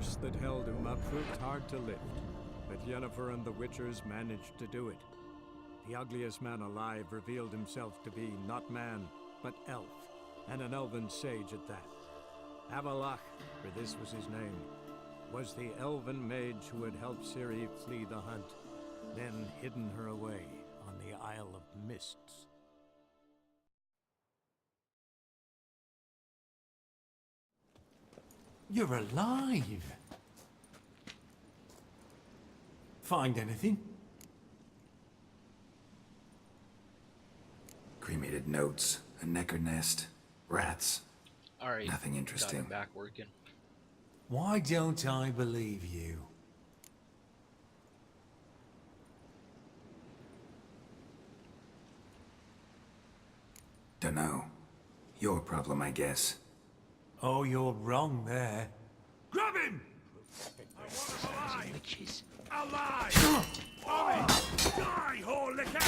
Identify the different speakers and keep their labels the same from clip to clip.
Speaker 1: force that held him up proved hard to lift, but Yennefer and the Witchers managed to do it. The ugliest man alive revealed himself to be not man, but elf, and an elven sage at that. Avalach, for this was his name, was the elven mage who had helped Ciri flee the hunt, then hidden her away on the Isle of Mists.
Speaker 2: You're alive! Find anything?
Speaker 3: Cremated notes, a necker nest, rats.
Speaker 4: Alright,
Speaker 3: Nothing interesting.
Speaker 4: got him back working.
Speaker 2: Why don't I believe you?
Speaker 3: Dunno. Your problem, I guess.
Speaker 2: Oh, you're wrong there.
Speaker 5: Grab him! I want him alive!
Speaker 4: Witches.
Speaker 5: Alive! On it! Die, whore liquor!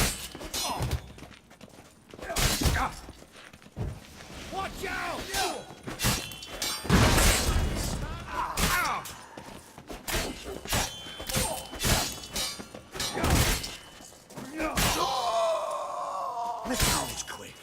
Speaker 5: Watch out! Let's go this quick.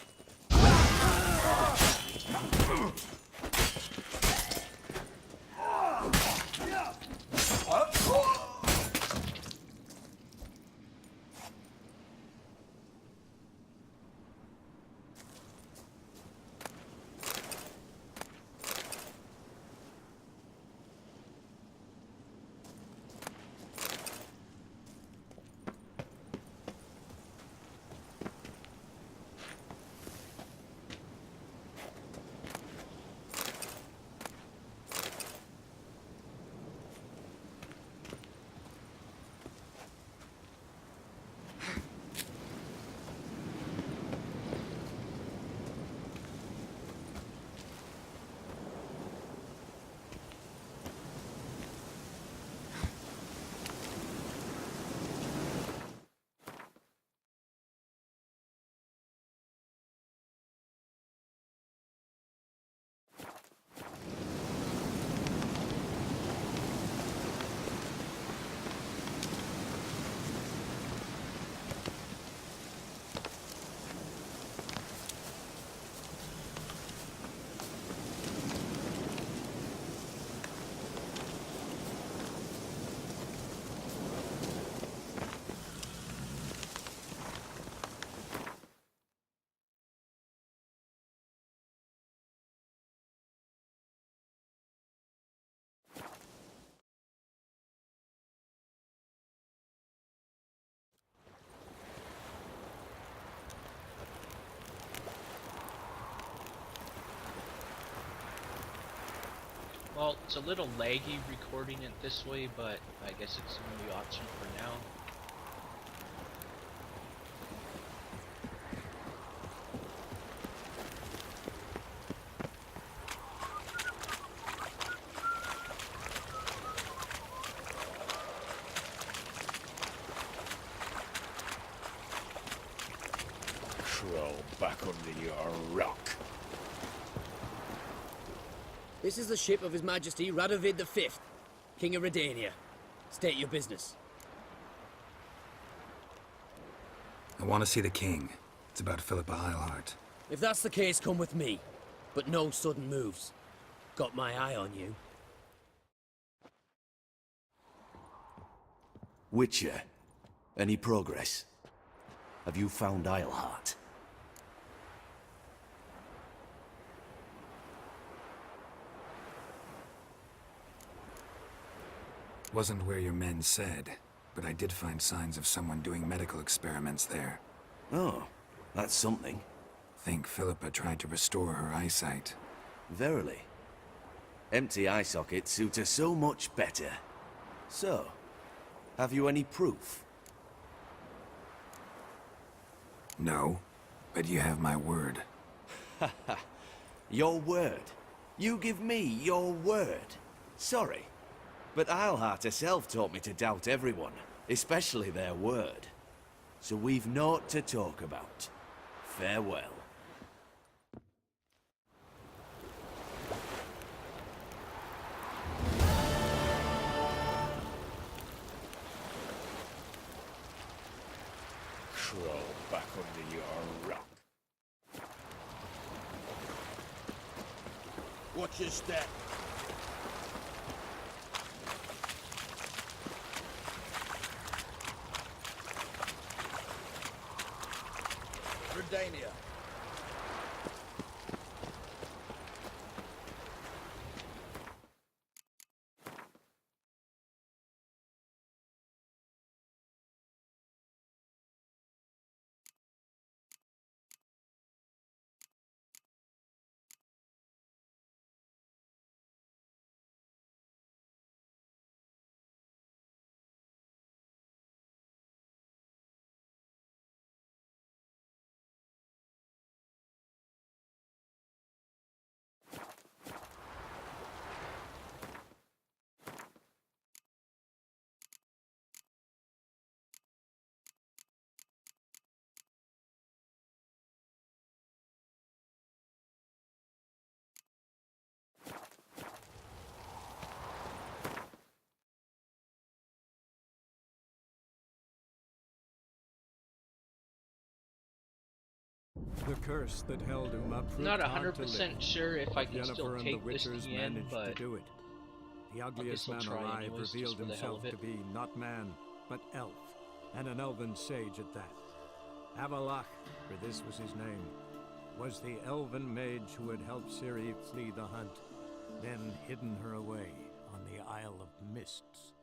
Speaker 4: Well, it's a little laggy recording it this way, but I guess it's the only option for now.
Speaker 5: Crawl back under your rock.
Speaker 6: This is the ship of His Majesty Radovid V, King of Redania. State your business.
Speaker 3: I want to see the king. It's about Philippa Eilhart.
Speaker 6: If that's the case, come with me. But no sudden moves. Got my eye on you.
Speaker 7: Witcher, any progress? Have you found Eilhart?
Speaker 3: Wasn't where your men said, but I did find signs of someone doing medical experiments there.
Speaker 7: Oh, that's something.
Speaker 3: Think Philippa tried to restore her eyesight.
Speaker 7: Verily. Empty eye sockets suit her so much better. So, have you any proof?
Speaker 3: No, but you have my word.
Speaker 7: Haha. Your word? You give me your word? Sorry, but Eilhart herself taught me to doubt everyone, especially their word. So we've naught to talk about. Farewell.
Speaker 5: crawl back under your rock.
Speaker 8: Watch your step. Redania.
Speaker 1: The curse that held him up proved
Speaker 4: Not
Speaker 1: hard to lift,
Speaker 4: 100% sure if I
Speaker 1: but
Speaker 4: can still
Speaker 1: Yennefer and the
Speaker 4: take this
Speaker 1: Witchers
Speaker 4: TN,
Speaker 1: managed to
Speaker 4: but
Speaker 1: do it. The ugliest
Speaker 4: I'll
Speaker 1: man
Speaker 4: try
Speaker 1: alive
Speaker 4: anyways, just
Speaker 1: revealed
Speaker 4: for the hell
Speaker 1: himself
Speaker 4: of
Speaker 1: to
Speaker 4: it.
Speaker 1: be not man, but elf, and an elven sage at that. Avalach, for this was his name, was the elven mage who had helped Ciri flee the hunt, then hidden her away on the Isle of Mists.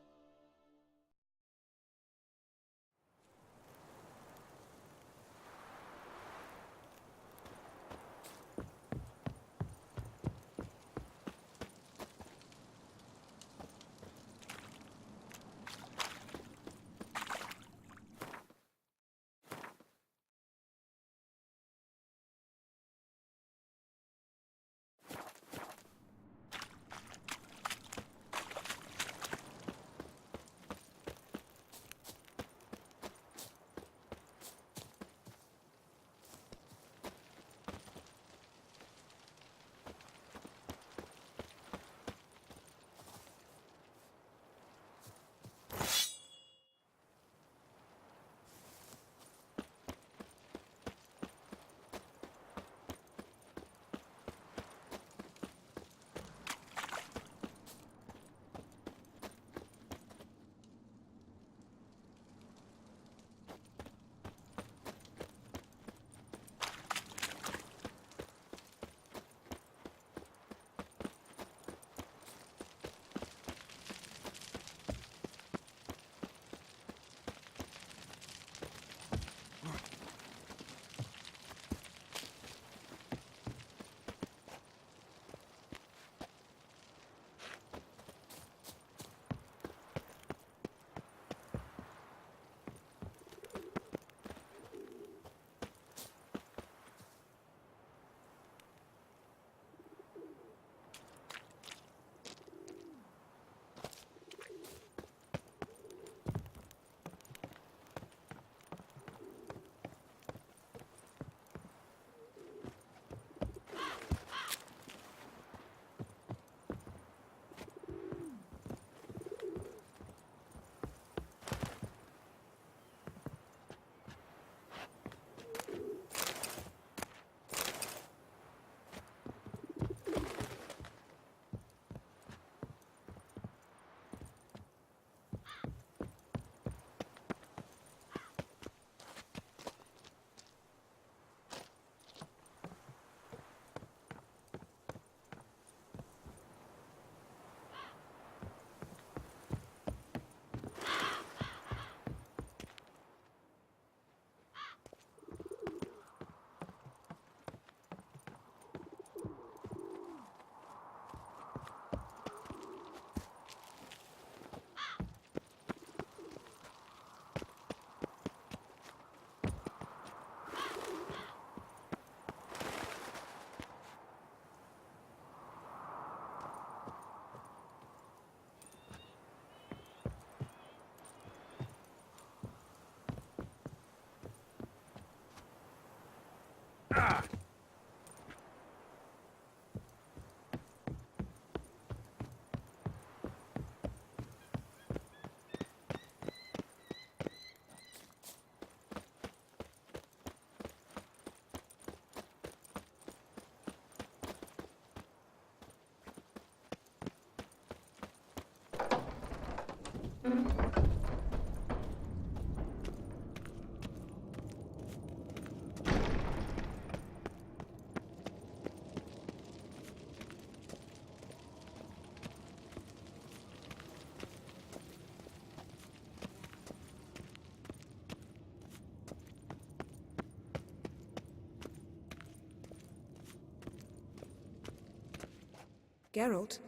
Speaker 8: Geralt?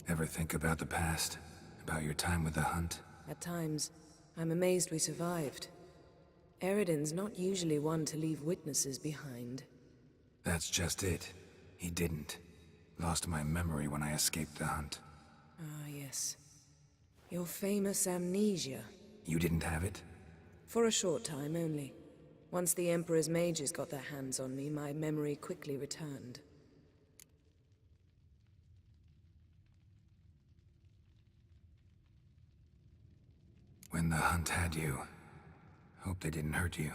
Speaker 3: Ever think about the past? About your time with the Hunt?
Speaker 8: At times, I'm amazed we survived. Eridan's not usually one to leave witnesses behind.
Speaker 3: That's just it. He didn't. Lost my memory when I escaped the Hunt.
Speaker 8: Ah, yes. Your famous amnesia.
Speaker 3: You didn't have it?
Speaker 8: For a short time only. Once the Emperor's mages got their hands on me, my memory quickly returned.
Speaker 3: When the Hunt had you, hope they didn't hurt you.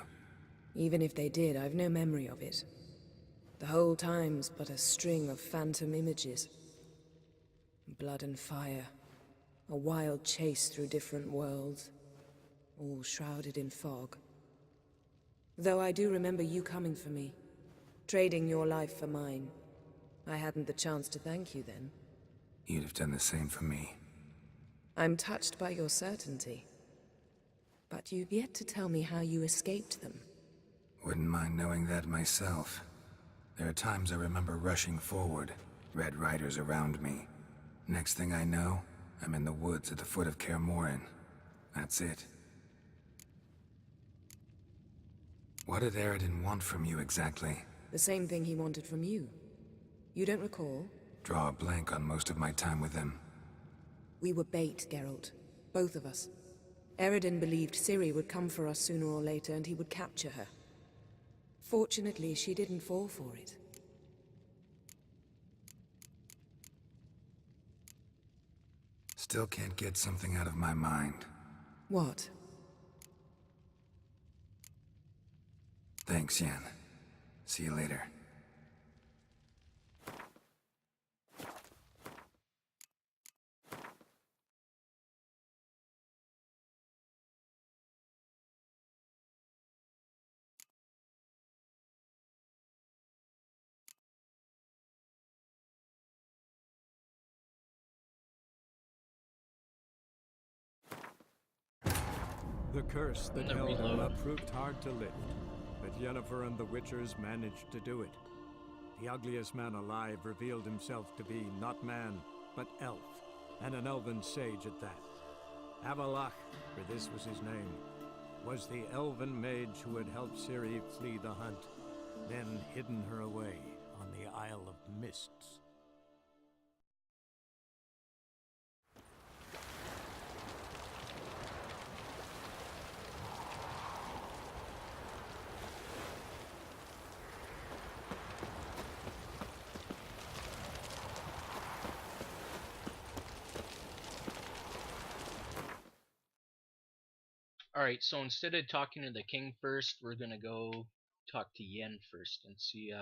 Speaker 8: Even if they did, I've no memory of it. The whole time's but a string of phantom images. Blood and fire. A wild chase through different worlds. All shrouded in fog. Though I do remember you coming for me. Trading your life for mine. I hadn't the chance to thank you then.
Speaker 3: You'd have done the same for me.
Speaker 8: I'm touched by your certainty. But you've yet to tell me how you escaped them.
Speaker 3: Wouldn't mind knowing that myself. There are times I remember rushing forward, Red Riders around me. Next thing I know, I'm in the woods at the foot of Kaer Morhen. That's it. What did Eridan want from you exactly?
Speaker 8: The same thing he wanted from you. You don't recall?
Speaker 3: Draw a blank on most of my time with him.
Speaker 8: We were bait, Geralt. Both of us. Eridan believed Ciri would come for us sooner or later and he would capture her. Fortunately, she didn't fall for it.
Speaker 3: Still can't get something out of my mind.
Speaker 8: What?
Speaker 3: Thanks, Yen. See you later.
Speaker 1: The curse that
Speaker 4: No
Speaker 1: held him
Speaker 4: reload.
Speaker 1: up proved hard to lift, but Yennefer and the Witchers managed to do it. The ugliest man alive revealed himself to be not man, but elf, and an elven sage at that. Avalach, for this was his name, was the elven mage who had helped Ciri flee the Hunt, then hidden her away on the Isle of Mists.
Speaker 4: Alright, so instead of talking to the king first, we're gonna go talk to Yen first and see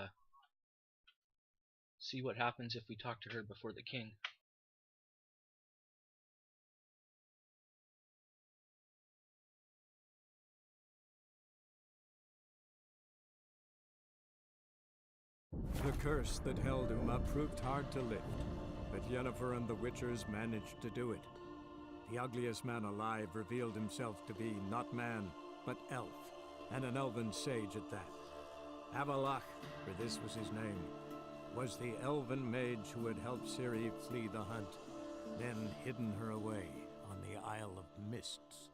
Speaker 4: what happens if we talk to her before the king.
Speaker 1: The curse that held Uma proved hard to lift, but Yennefer and the Witchers managed to do it. The ugliest man alive revealed himself to be not man, but elf, and an elven sage at that. Avalach, for this was his name, was the elven mage who had helped Ciri flee the Hunt, then hidden her away on the Isle of Mists.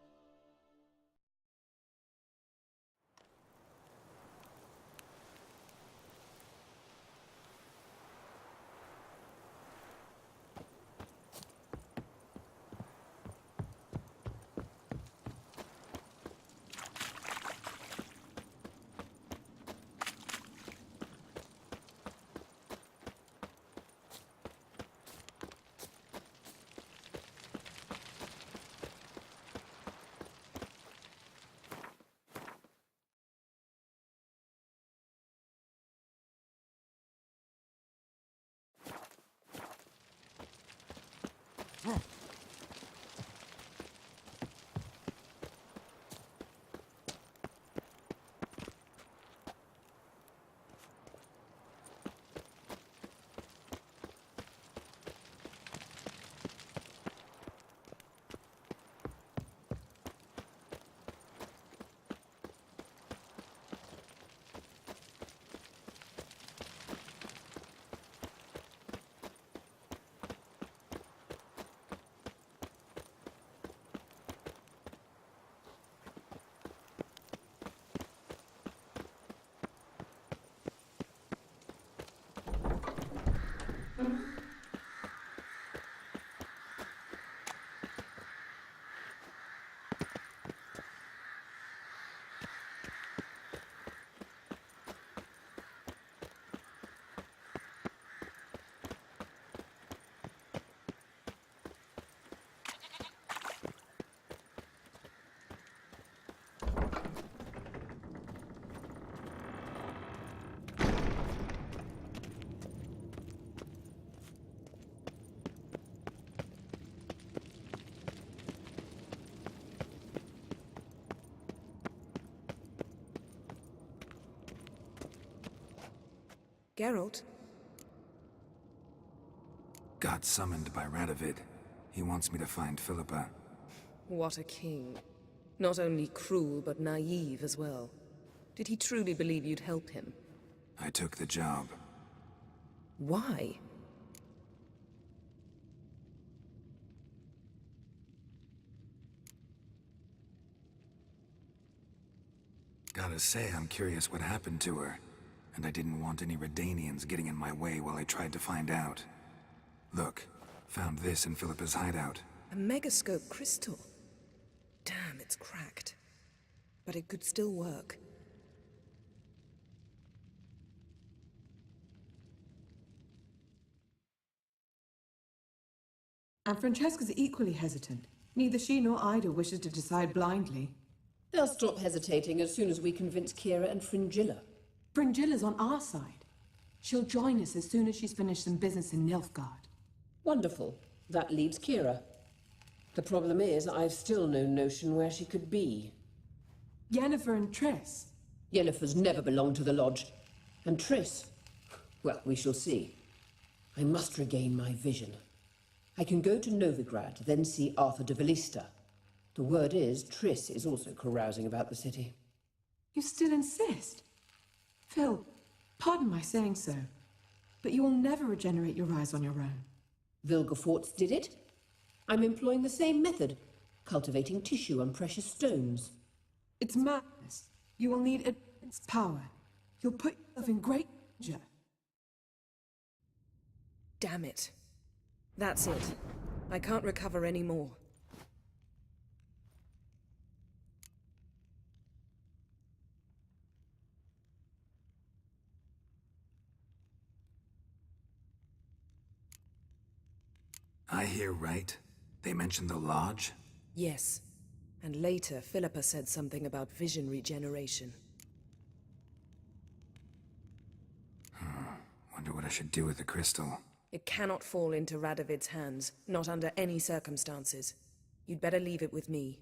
Speaker 8: Geralt?
Speaker 3: Got summoned by Radovid. He wants me to find Philippa.
Speaker 8: What a king. Not only cruel, but naive as well. Did he truly believe you'd help him?
Speaker 3: I took the job.
Speaker 8: Why?
Speaker 3: Gotta say, I'm curious what happened to her. And I didn't want any Redanians getting in my way while I tried to find out. Look, found this in Philippa's hideout.
Speaker 8: A megascope crystal. Damn, it's cracked. But it could still work.
Speaker 9: And Francesca's equally hesitant. Neither she nor Ida wishes to decide blindly.
Speaker 10: They'll stop hesitating as soon as we convince Kira and Fringilla.
Speaker 9: Fringilla's on our side. She'll join us as soon as she's finished some business in Nilfgaard.
Speaker 10: Wonderful. That leaves Kira. The problem is, I've still no notion where she could be.
Speaker 9: Yennefer and Triss.
Speaker 10: Yennefer's never belonged to the Lodge. And Triss, well, we shall see. I must regain my vision. I can go to Novigrad, then see Arthur de Valista. The word is, Triss is also carousing about the city.
Speaker 9: You still insist? Phil, pardon my saying so, but you will never regenerate your eyes on your own.
Speaker 10: Vilgefortz did it. I'm employing the same method, cultivating tissue and precious stones.
Speaker 9: It's madness. You will need immense power. You'll put yourself in great danger.
Speaker 8: Damn it. That's it. I can't recover any more.
Speaker 3: I hear right. They mentioned the Lodge?
Speaker 8: Yes. And later, Philippa said something about vision regeneration.
Speaker 3: Wonder what I should do with the crystal.
Speaker 8: It cannot fall into Radovid's hands, not under any circumstances. You'd better leave it with me.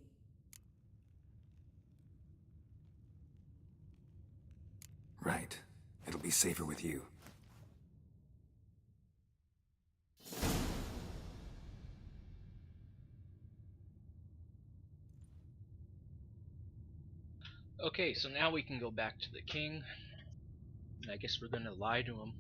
Speaker 3: Right. It'll be safer with you.
Speaker 4: Okay, so now we can go back to the king. And I guess we're gonna lie to him.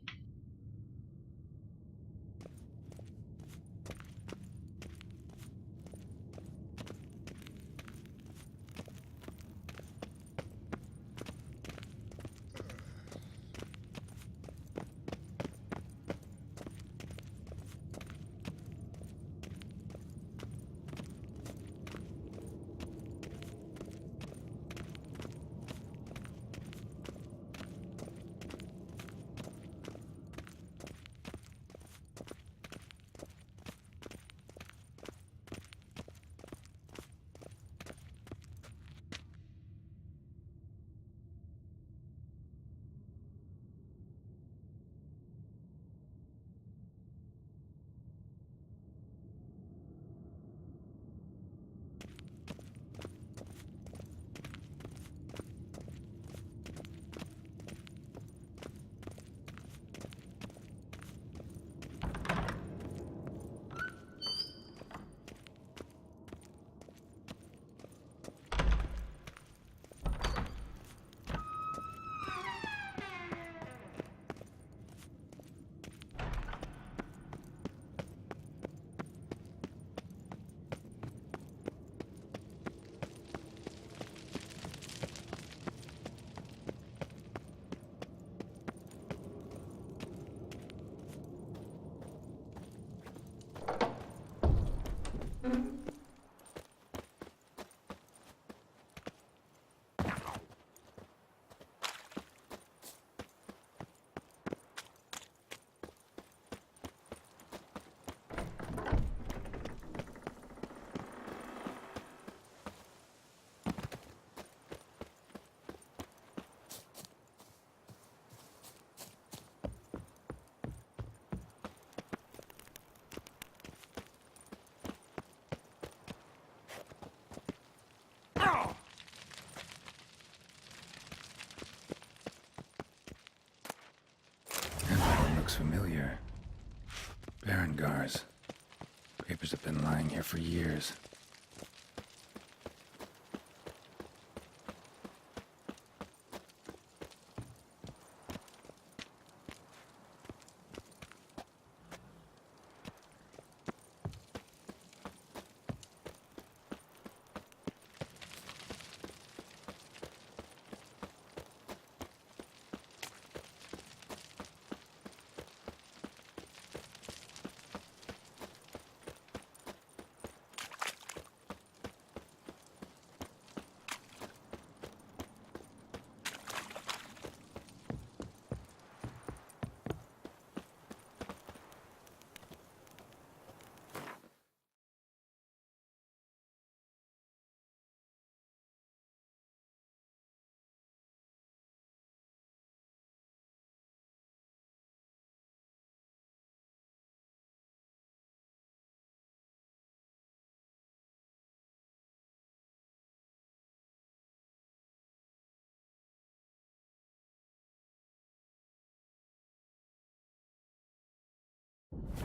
Speaker 3: Witchers have been lying here for years.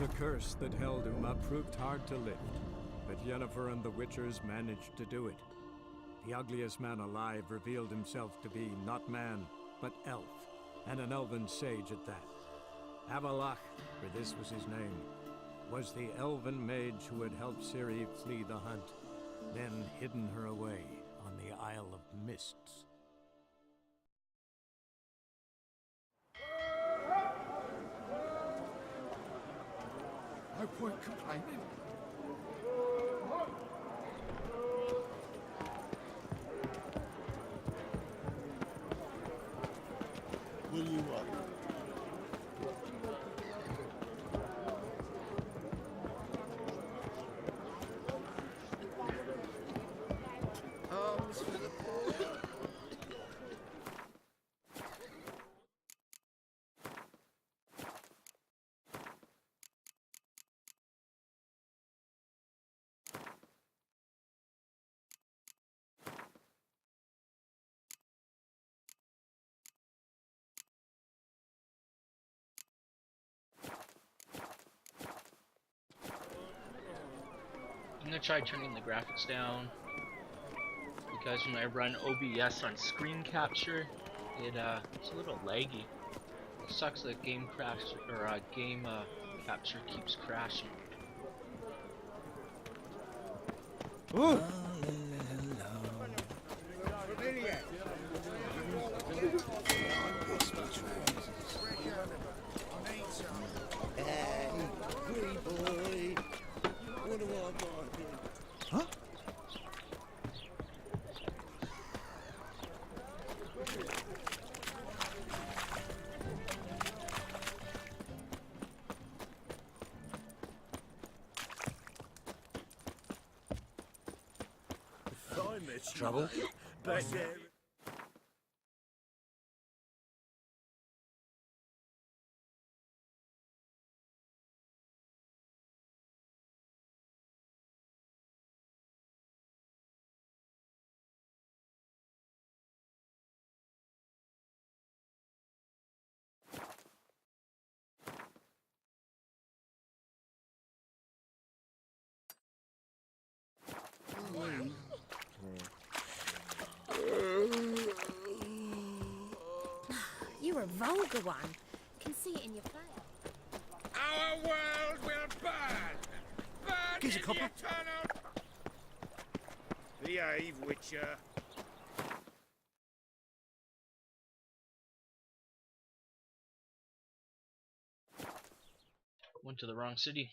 Speaker 1: The curse that held Uma proved hard to lift, but Yennefer and the Witchers managed to do it. The ugliest man alive revealed himself to be not man, but elf, and an elven sage at that. Avalach, for this was his name, was the elven mage who had helped Ciri flee the hunt, then hidden her away on the Isle of Mists.
Speaker 11: No point complaining. Will you arms for the poor?
Speaker 4: I'm gonna try turning the graphics down because when I run OBS on screen capture, it's a little laggy. It sucks that game crash or game capture keeps crashing.
Speaker 11: Ooh. Huh?
Speaker 2: Trouble?
Speaker 11: But
Speaker 12: You're a vulgar one. Can see it in your face.
Speaker 11: our world will burn! Burn
Speaker 2: Gives a
Speaker 11: in
Speaker 2: copper.
Speaker 11: the eternal... Behave, Witcher.
Speaker 4: Went to the wrong city.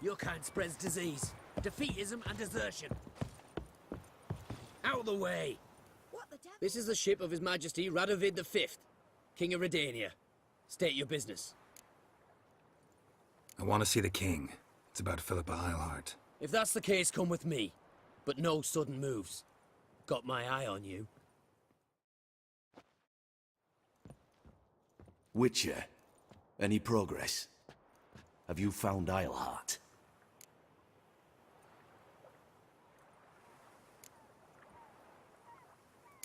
Speaker 6: Your kind spreads disease, defeatism and desertion. Out of the way!
Speaker 12: What the devil?
Speaker 6: This is the ship of His Majesty Radovid V, King of Redania. State your business.
Speaker 3: I want to see the king. It's about Philippa Eilhart.
Speaker 6: If that's the case, come with me. But no sudden moves. Got my eye on you.
Speaker 7: Witcher, any progress? Have you found Eilhart?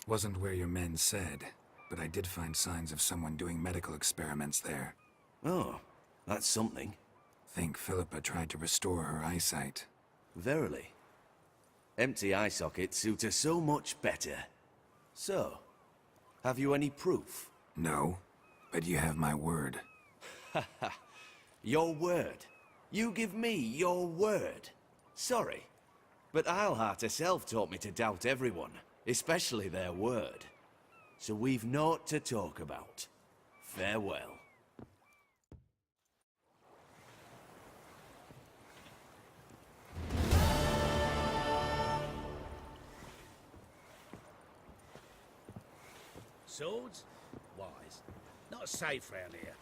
Speaker 3: Wasn't where your men said, but I did find signs of someone doing medical experiments there.
Speaker 7: Oh, that's something.
Speaker 3: Think Philippa tried to restore her eyesight.
Speaker 7: Verily. Empty eye sockets suit her so much better. So, have you any proof?
Speaker 3: No, but you have my word.
Speaker 7: Haha. Your word. You give me your word. Sorry, but Eilhart herself taught me to doubt everyone, especially their word. So we've naught to talk about. Farewell.
Speaker 11: Swords? Wise. Not safe round here.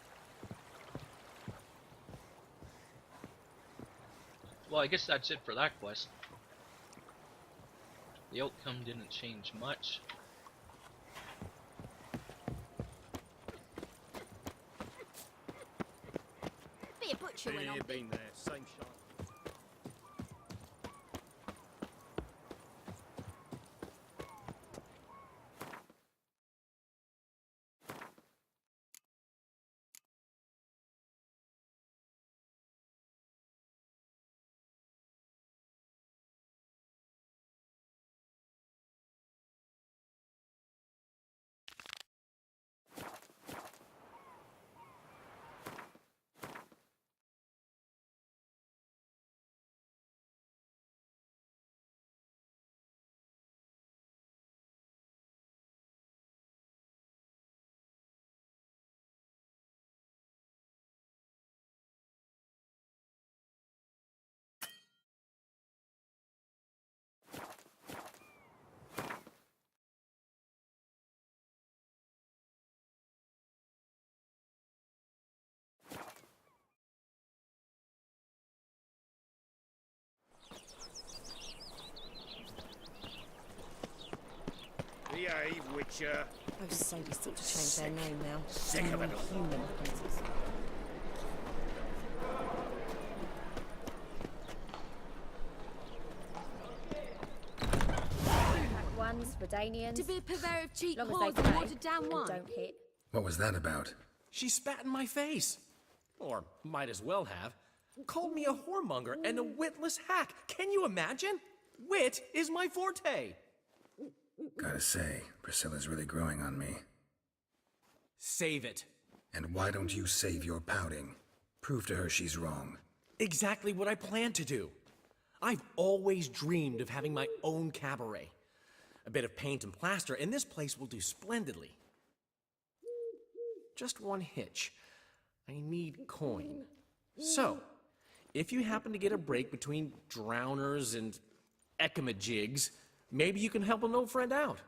Speaker 4: Well, I guess that's it for that quest. The outcome didn't change much.
Speaker 12: Be a butcher when I'm
Speaker 11: Been there, same shot. Behave, Witcher.
Speaker 12: Those sadies ought to change their name now.
Speaker 11: Sick of it all.
Speaker 12: Human hunters. Black ones, Redanians.
Speaker 13: To be a purveyor of cheap
Speaker 12: Long as
Speaker 13: whores
Speaker 12: they
Speaker 13: and
Speaker 12: pay
Speaker 13: watered down
Speaker 12: and
Speaker 13: wine.
Speaker 12: don't hit.
Speaker 3: What was that about?
Speaker 14: She spat in my face. Or might as well have. Called me a whoremonger and a witless hack. Can you imagine? Wit is my forte.
Speaker 3: Gotta say, Priscilla's really growing on me.
Speaker 14: Save it.
Speaker 3: And why don't you save your pouting? Prove to her she's wrong.
Speaker 14: Exactly what I plan to do. I've always dreamed of having my own cabaret. A bit of paint and plaster, and this place will do splendidly. Just one hitch. I need coin. So, if you happen to get a break between drowners and ekamajigs, maybe you can help an old friend out.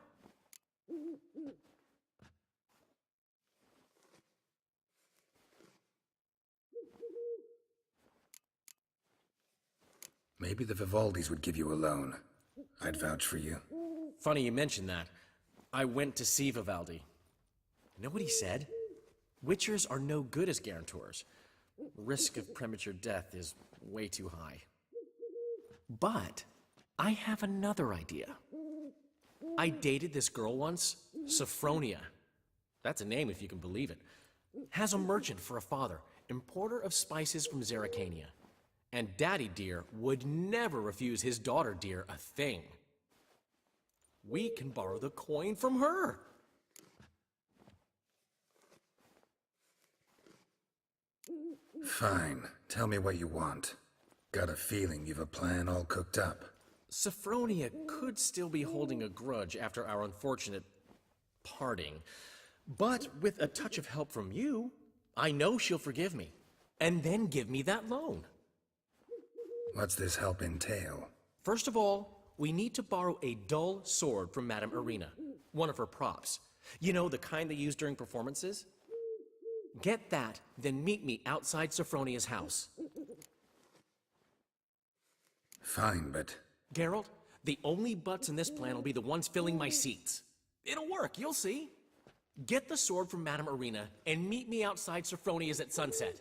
Speaker 3: Maybe the Vivaldis would give you a loan. I'd vouch for you.
Speaker 14: Funny you mention that. I went to see Vivaldi. You know what he said? Witchers are no good as guarantors. Risk of premature death is way too high. But I have another idea. I dated this girl once, Sophronia. That's a name if you can believe it. Has a merchant for a father, importer of spices from Zerrikania. And Daddy Dear would never refuse his daughter Dear a thing. We can borrow the coin from her.
Speaker 3: Fine. Tell me what you want. Got a feeling you've a plan all cooked up.
Speaker 14: Sophronia could still be holding a grudge after our unfortunate parting. But with a touch of help from you, I know she'll forgive me. And then give me that loan.
Speaker 3: What's this help entail?
Speaker 14: First of all, we need to borrow a dull sword from Madame Irina, one of her props. You know, the kind they use during performances? Get that, then meet me outside Sophronia's house.
Speaker 3: Fine, but...
Speaker 14: Geralt, the only butts in this plan will be the ones filling my seats. It'll work, you'll see. Get the sword from Madame Irina and meet me outside Sophronia's at sunset.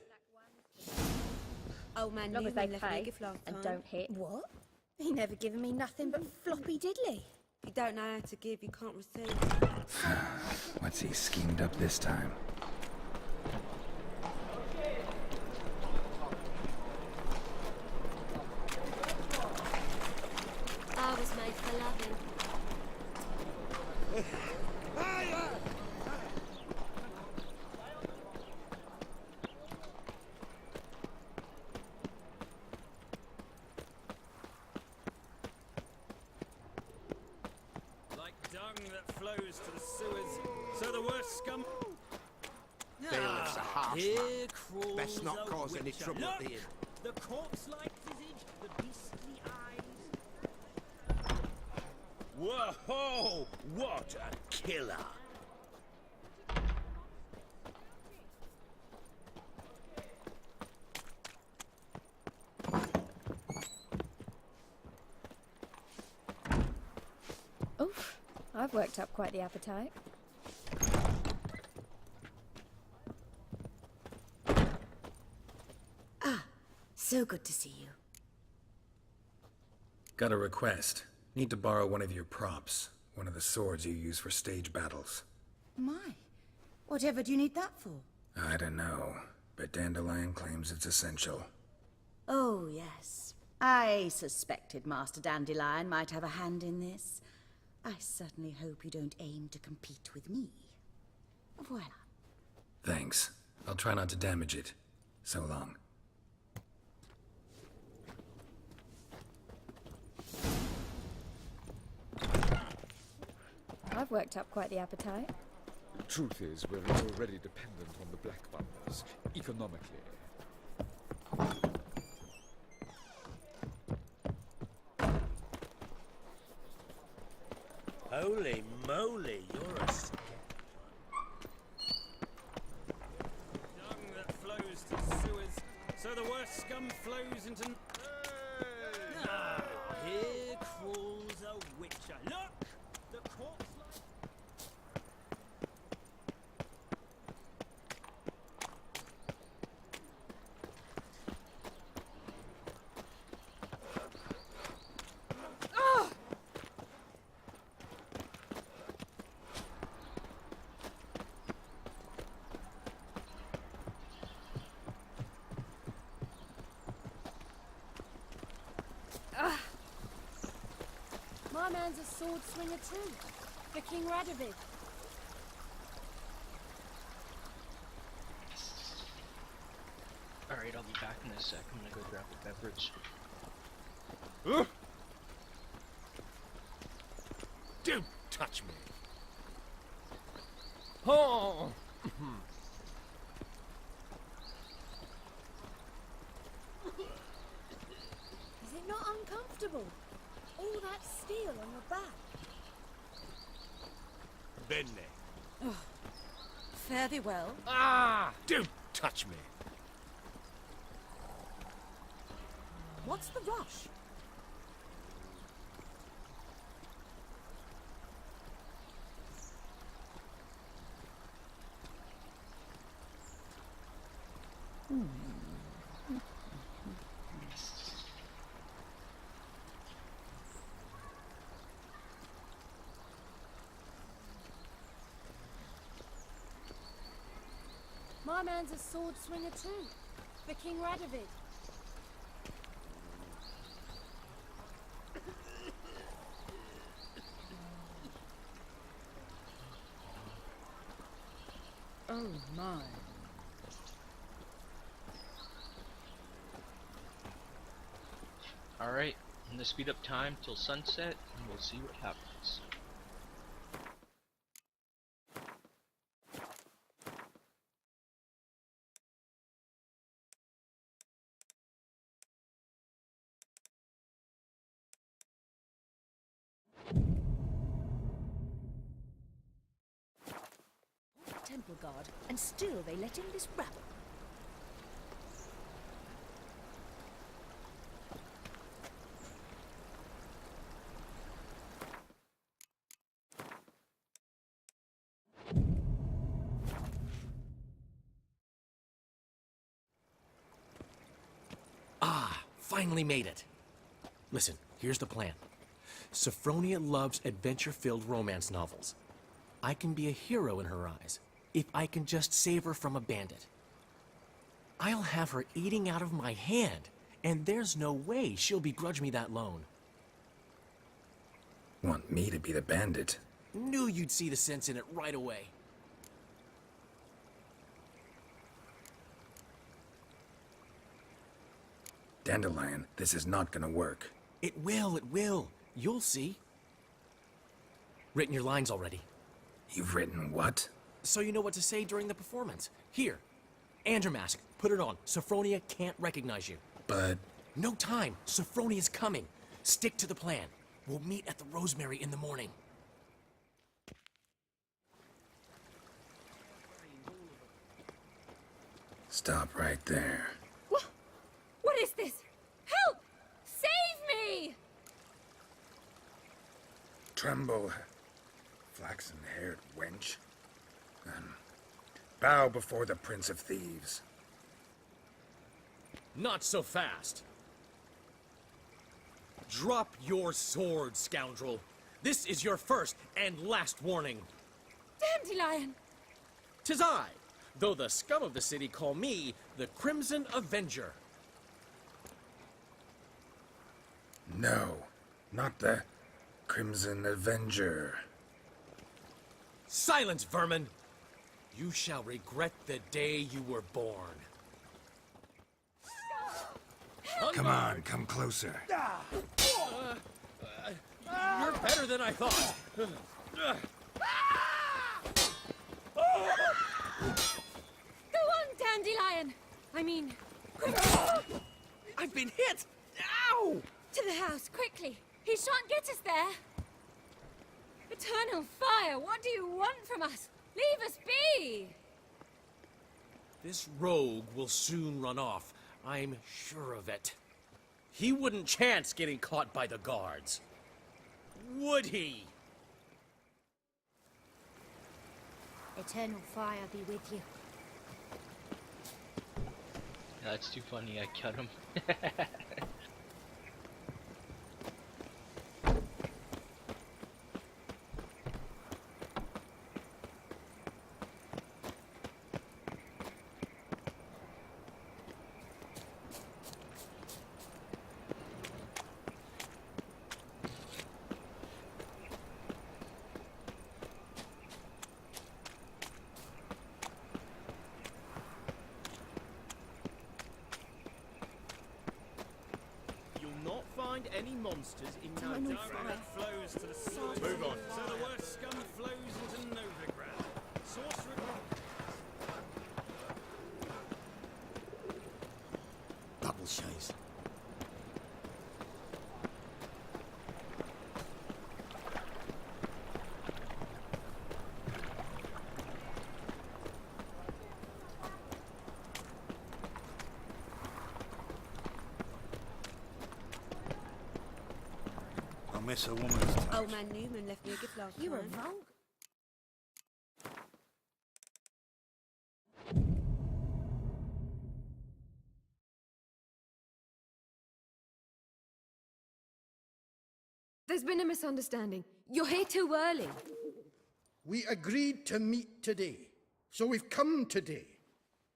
Speaker 12: Old man Newman left me a gift last time. And don't hit. What? He never given me nothing but floppy diddly.
Speaker 13: You don't know how to give, you can't receive.
Speaker 3: What's he schemed up this time?
Speaker 12: I was made for loving.
Speaker 15: Like dung that flows to the sewers, so the worst scum...
Speaker 11: Bailiff's a harsh
Speaker 15: Here
Speaker 11: man.
Speaker 15: crawls
Speaker 11: Best not
Speaker 15: a
Speaker 11: cause any
Speaker 15: witcher.
Speaker 11: trouble at the
Speaker 15: Look!
Speaker 11: inn.
Speaker 15: The corpse-like visage, the beastly eyes.
Speaker 11: Whoa! What a killer!
Speaker 16: Oof, I've worked up quite the appetite.
Speaker 17: So good to see you.
Speaker 3: Got a request. Need to borrow one of your props. One of the swords you use for stage battles.
Speaker 17: My, whatever do you need that for?
Speaker 3: I don't know, but Dandelion claims it's essential.
Speaker 17: Oh, yes. I suspected Master Dandelion might have a hand in this. I certainly hope you don't aim to compete with me. Voila.
Speaker 3: Thanks. I'll try not to damage it. So long.
Speaker 16: I've worked up quite the appetite.
Speaker 18: Truth is, we're already dependent on the Black Bumpers, economically.
Speaker 11: Holy moly, you're a...
Speaker 15: Dung that flows to the sewers, so the worst scum flows into... Here crawls a witcher. Look! The corpse-like...
Speaker 12: My man's a sword swinger too, for King Radovid.
Speaker 4: Alright, I'll be back in a sec. I'm gonna go grab a beverage.
Speaker 11: Don't touch me!
Speaker 14: Oh!
Speaker 12: Is it not uncomfortable? All that steel on your back.
Speaker 11: Benne.
Speaker 17: Fare thee well.
Speaker 11: Ah! Don't touch me!
Speaker 17: What's the rush?
Speaker 12: My man's a sword swinger too, for King Radovid.
Speaker 17: Oh my.
Speaker 4: Alright, I'm gonna speed up time till sunset, and we'll see what happens.
Speaker 17: Temple guard, and still they let in this rabble.
Speaker 14: Finally made it. Listen, here's the plan. Sophronia loves adventure-filled romance novels. I can be a hero in her eyes, if I can just save her from a bandit. I'll have her eating out of my hand, and there's no way she'll begrudge me that loan.
Speaker 3: Want me to be the bandit?
Speaker 14: Knew you'd see the sense in it right away.
Speaker 3: Dandelion, this is not gonna work.
Speaker 14: It will. You'll see. Written your lines already.
Speaker 3: You've written what?
Speaker 14: So you know what to say during the performance. Here, Andrew mask, put it on. Sophronia can't recognize you.
Speaker 3: But...
Speaker 14: No time. Sophronia's coming. Stick to the plan. We'll meet at the Rosemary in the morning.
Speaker 3: Stop right there.
Speaker 12: What is this? Help! Save me!
Speaker 3: Tremble, flaxen-haired wench. Bow before the Prince of Thieves.
Speaker 14: Not so fast. Drop your sword, scoundrel. This is your first and last warning.
Speaker 12: Dandelion!
Speaker 14: 'Tis I, though the scum of the city call me the Crimson Avenger.
Speaker 3: No, not the Crimson Avenger.
Speaker 14: Silence, vermin! You shall regret the day you were born.
Speaker 3: Come on, come closer.
Speaker 14: You're better than I thought.
Speaker 12: Go on, Dandelion! I mean...
Speaker 14: I've been hit! Ow!
Speaker 12: To the house, quickly! He shan't get us there! Eternal fire, what do you want from us? Leave us be!
Speaker 14: This rogue will soon run off. I'm sure of it. He wouldn't chance getting caught by the guards. Would he?
Speaker 12: Eternal fire be with you.
Speaker 4: That's too funny, I cut him.
Speaker 15: Any monsters in no direct flows to the sewers.
Speaker 14: Move on.
Speaker 15: So the worst scum flows into Novigrad. Sorcerer.
Speaker 11: Double chase. Miss a woman's touch.
Speaker 13: Old man Newman left me a gift last
Speaker 12: You were
Speaker 13: time.
Speaker 12: wrong.
Speaker 19: There's been a misunderstanding. You're here too early.
Speaker 20: We agreed to meet today, so we've come today.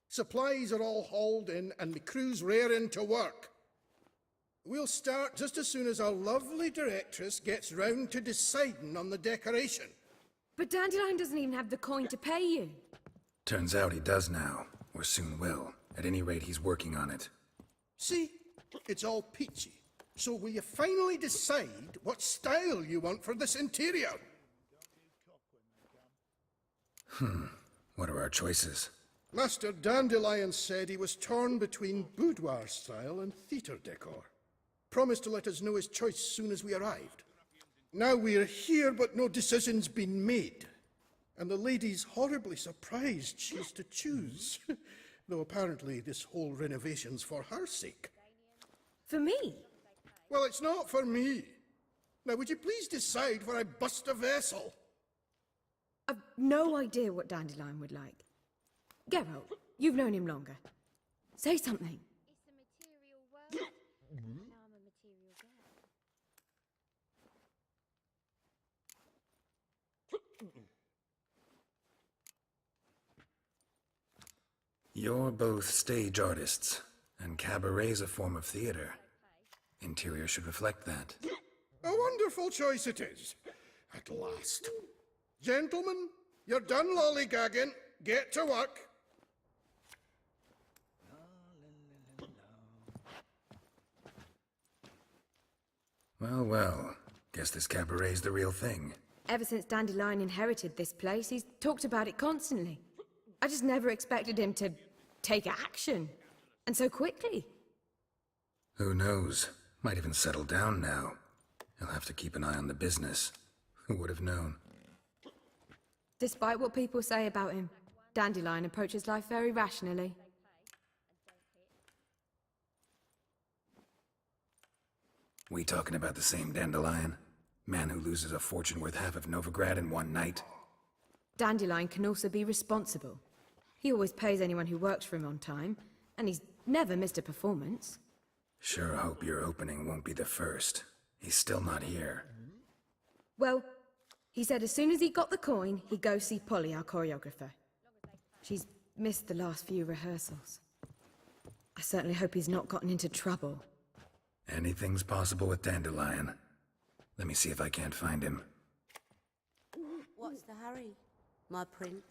Speaker 20: Supplies are all hauled in and the crew's raring to work. We'll start just as soon as our lovely directress gets round to deciding on the decoration.
Speaker 19: But Dandelion doesn't even have the coin to pay you.
Speaker 3: Turns out he does now, or soon will. At any rate, he's working on it.
Speaker 20: See, it's all peachy. So will you finally decide what style you want for this interior?
Speaker 3: What are our choices?
Speaker 20: Master Dandelion said he was torn between boudoir style and theatre decor. Promised to let us know his choice soon as we arrived. Now we're here, but no decision's been made. And the lady's horribly surprised she has to choose. Though apparently this whole renovation's for her sake.
Speaker 19: For me?
Speaker 20: Well, it's not for me. Now, would you please decide where I bust a vessel?
Speaker 19: I've no idea what Dandelion would like. Geralt, you've known him longer. Say something.
Speaker 3: You're both stage artists, and cabaret's a form of theater. Interior should reflect that.
Speaker 20: A wonderful choice it is. At last. Gentlemen, you're done lollygagging. Get to work.
Speaker 3: Well, well. Guess this cabaret's the real thing.
Speaker 19: Ever since Dandelion inherited this place, he's talked about it constantly. I just never expected him to take action. And so quickly.
Speaker 3: Who knows? Might even settle down now. He'll have to keep an eye on the business. Who would have known?
Speaker 19: Despite what people say about him, Dandelion approaches life very rationally.
Speaker 3: We talking about the same Dandelion? Man who loses a fortune worth half of Novigrad in one night?
Speaker 19: Dandelion can also be responsible. He always pays anyone who works for him on time, and he's never missed a performance.
Speaker 3: Sure hope your opening won't be the first. He's still not here.
Speaker 19: Well, he said as soon as he got the coin, he'd go see Polly, our choreographer. She's missed the last few rehearsals. I certainly hope he's not gotten into trouble.
Speaker 3: Anything's possible with Dandelion. Let me see if I can't find him.
Speaker 13: What's the hurry, my prince?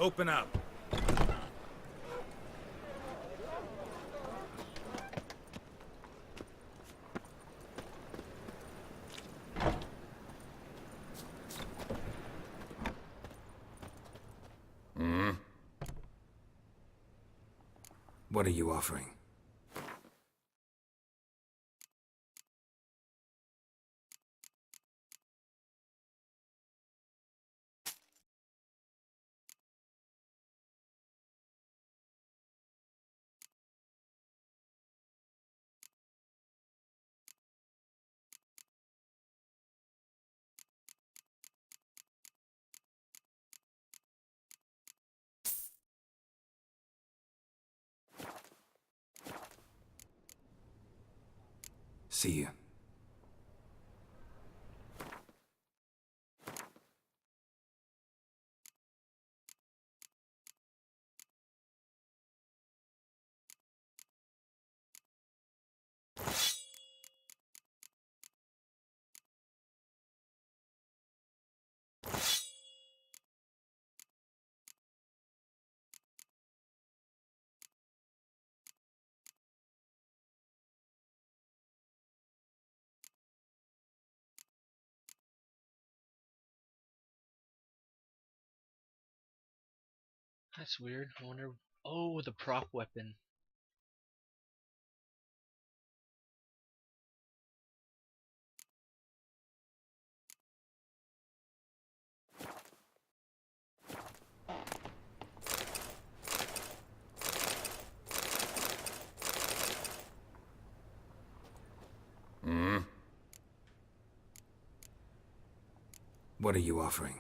Speaker 15: Open up.
Speaker 3: What are you offering? See you.
Speaker 4: That's weird. I wonder. Oh, the prop weapon.
Speaker 3: What are you offering?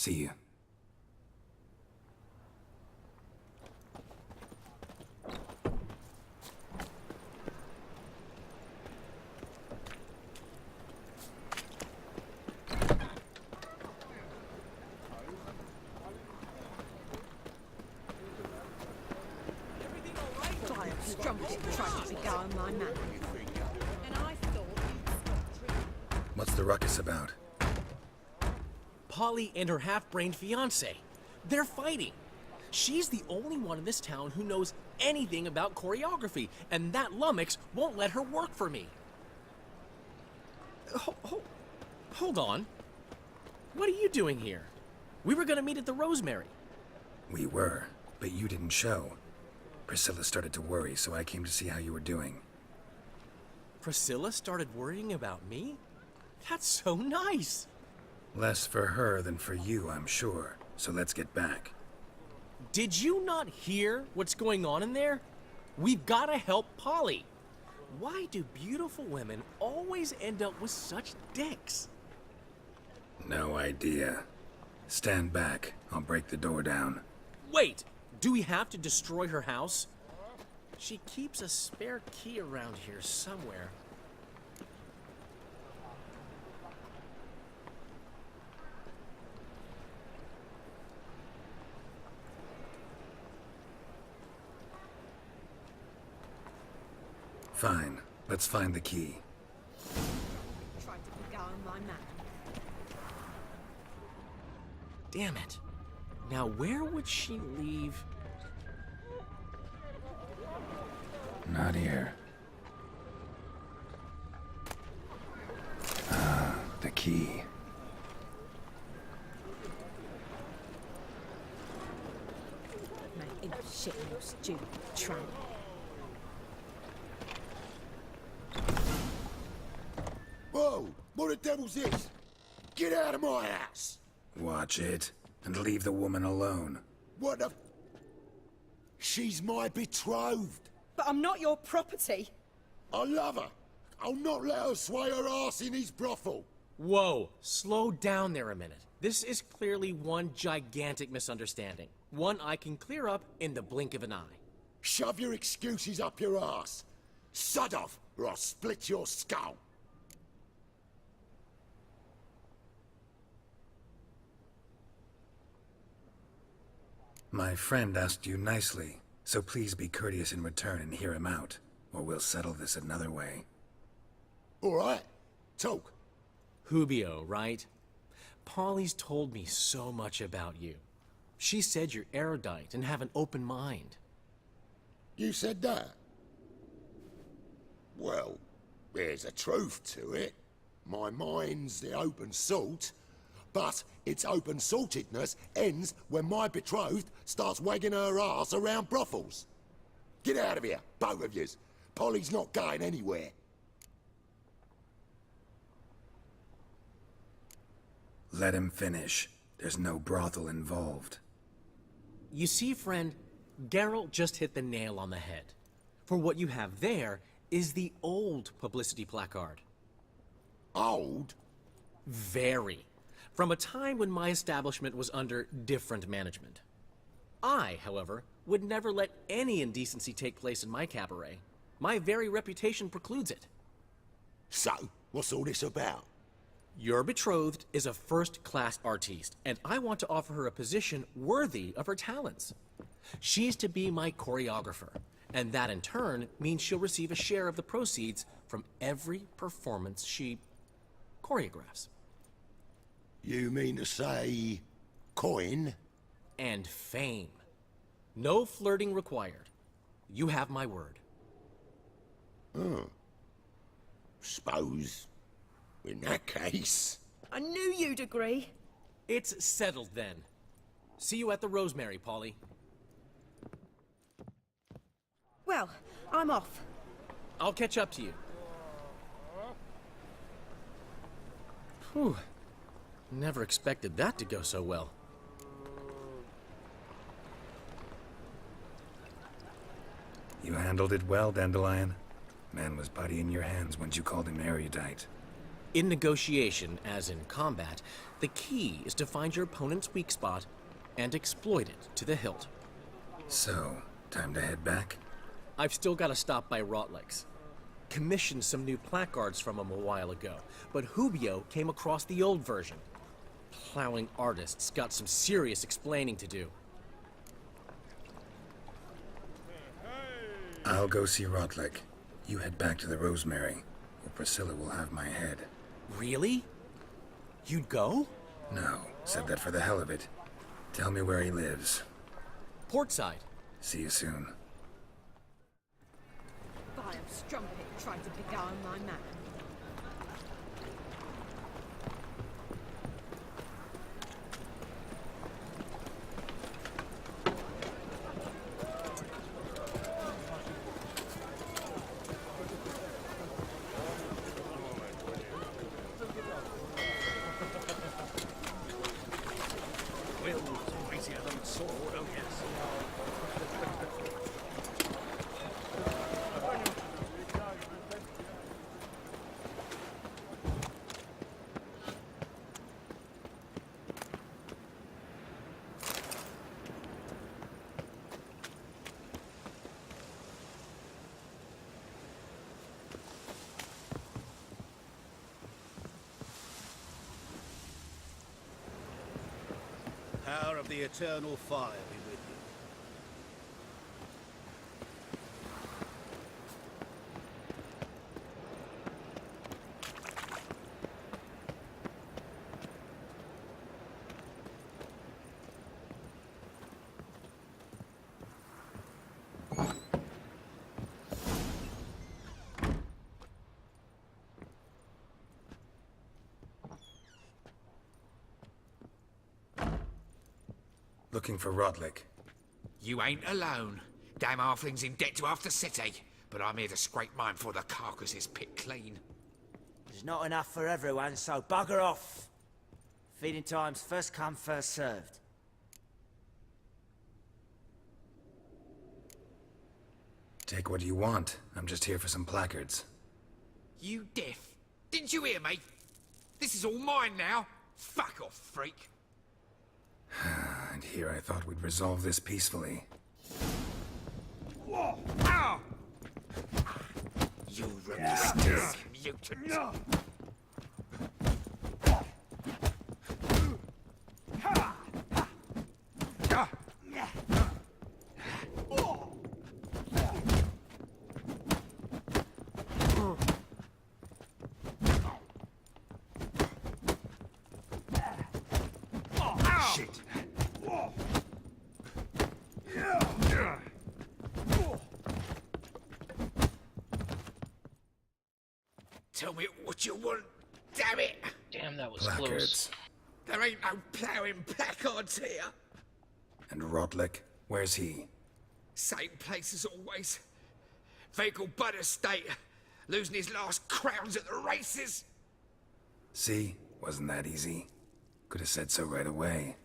Speaker 3: See you.
Speaker 19: Trumpet tried to beguile my man. And I thought
Speaker 3: What's the ruckus about?
Speaker 14: Polly and her half-brained fiancé. They're fighting. She's the only one in this town who knows anything about choreography, and that lummox won't let her work for me. Hold on. What are you doing here? We were gonna meet at the Rosemary.
Speaker 3: We were, but you didn't show. Priscilla started to worry, so I came to see how you were doing.
Speaker 14: Priscilla started worrying about me? That's so nice.
Speaker 3: Less for her than for you, I'm sure. So let's get back.
Speaker 14: Did you not hear what's going on in there? We've got to help Polly. Why do beautiful women always end up with such dicks?
Speaker 3: No idea. Stand back. I'll break the door down.
Speaker 14: Wait! Do we have to destroy her house? She keeps a spare key around here somewhere.
Speaker 3: Fine. Let's find the key.
Speaker 19: tried to beguile my man.
Speaker 14: Damn it. Now where would she leave?
Speaker 3: Not here. Ah, the key.
Speaker 19: Mate, shit, you stupid tramp.
Speaker 11: Whoa! What the devil's this? Get out of my house!
Speaker 3: Watch it, and leave the woman alone.
Speaker 11: What the... She's my betrothed.
Speaker 19: But I'm not your property.
Speaker 11: I love her. I'll not let her sway her ass in his brothel.
Speaker 14: Whoa, slow down there a minute. This is clearly one gigantic misunderstanding. One I can clear up in the blink of an eye.
Speaker 11: Shove your excuses up your ass. Sod off, or I'll split your skull.
Speaker 3: My friend asked you nicely, so please be courteous in return and hear him out, or we'll settle this another way.
Speaker 11: All right, talk.
Speaker 14: Hubio, right? Polly's told me so much about you. She said you're erudite and have an open mind.
Speaker 11: You said that? Well, there's a truth to it. My mind's the open salt, but its open-saltedness ends when my betrothed starts wagging her ass around brothels. Get out of here, both of yous. Polly's not going anywhere.
Speaker 3: Let him finish. There's no brothel involved.
Speaker 14: You see, friend, Geralt just hit the nail on the head. For what you have there is the old publicity placard.
Speaker 11: Old?
Speaker 14: Very. From a time when my establishment was under different management. I, however, would never let any indecency take place in my cabaret. My very reputation precludes it.
Speaker 11: So, what's all this about?
Speaker 14: Your betrothed is a first-class artiste, and I want to offer her a position worthy of her talents. She's to be my choreographer, and that in turn means she'll receive a share of the proceeds from every performance she choreographs.
Speaker 11: You mean to say... coin?
Speaker 14: And fame. No flirting required. You have my word.
Speaker 11: Oh. Suppose... in that case...
Speaker 19: I knew you'd agree.
Speaker 14: It's settled then. See you at the Rosemary, Polly.
Speaker 19: Well, I'm off.
Speaker 14: I'll catch up to you. Whew. Never expected that to go so well.
Speaker 3: You handled it well, Dandelion. Man was putty in your hands once you called him erudite.
Speaker 14: In negotiation, as in combat, the key is to find your opponent's weak spot and exploit it to the hilt.
Speaker 3: So, time to head back?
Speaker 14: I've still got to stop by Rotlegs. Commissioned some new placards from him a while ago, but Hubio came across the old version. Plowing artists got some serious explaining to do.
Speaker 3: I'll go see Rotlick. You head back to the Rosemary, or Priscilla will have my head.
Speaker 14: Really? You'd go?
Speaker 3: No, said that for the hell of it. Tell me where he lives.
Speaker 14: Portside.
Speaker 3: See you soon.
Speaker 19: Vile strumpet tried to beguile my man.
Speaker 21: Power of the eternal fire be with you.
Speaker 3: Looking for Rotlick.
Speaker 22: You ain't alone. Damn halfling's in debt to half the city, but I'm here to scrape mine for the carcass is picked clean.
Speaker 23: There's not enough for everyone, so bugger off. Feeding time's first come, first served.
Speaker 3: Take what you want. I'm just here for some placards.
Speaker 22: You deaf? Didn't you hear me? This is all mine now. Fuck off, freak.
Speaker 3: And here I thought we'd resolve this peacefully.
Speaker 22: Whoa! Ow! You relentless mutant! Shit! Tell me what you want, damn it!
Speaker 4: Damn, that was
Speaker 3: Placards.
Speaker 4: close.
Speaker 22: There ain't no ploughing placards here.
Speaker 3: And Rotlick, where's he?
Speaker 22: Same place as always. Vehicle butt estate. Losing his last crowns at the races.
Speaker 3: See? Wasn't that easy? Could have said so right away.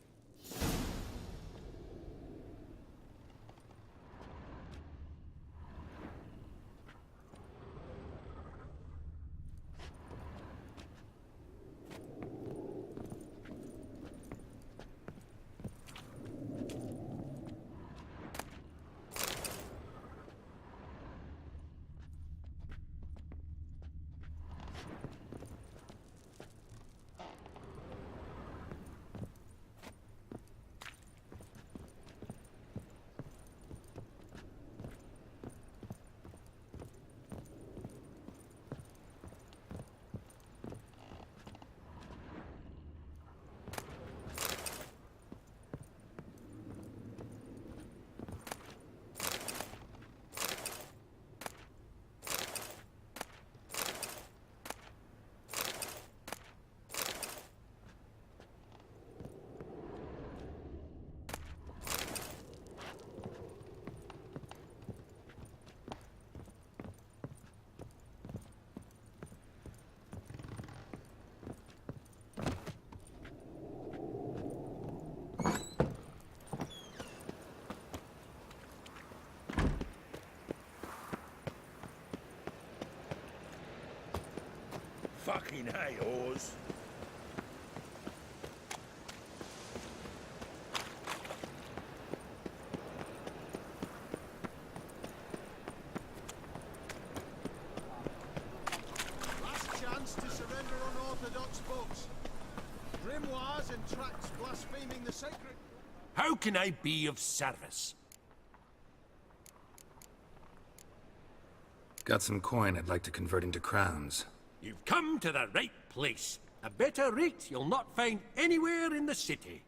Speaker 5: Fucking hey, Oars.
Speaker 21: Last chance to surrender unorthodox books. Grimoires and tracts blaspheming the sacred...
Speaker 5: How can I be of service?
Speaker 3: Got some coin I'd like to convert into crowns.
Speaker 8: You've come to the right place. A better rate you'll not find anywhere in the city.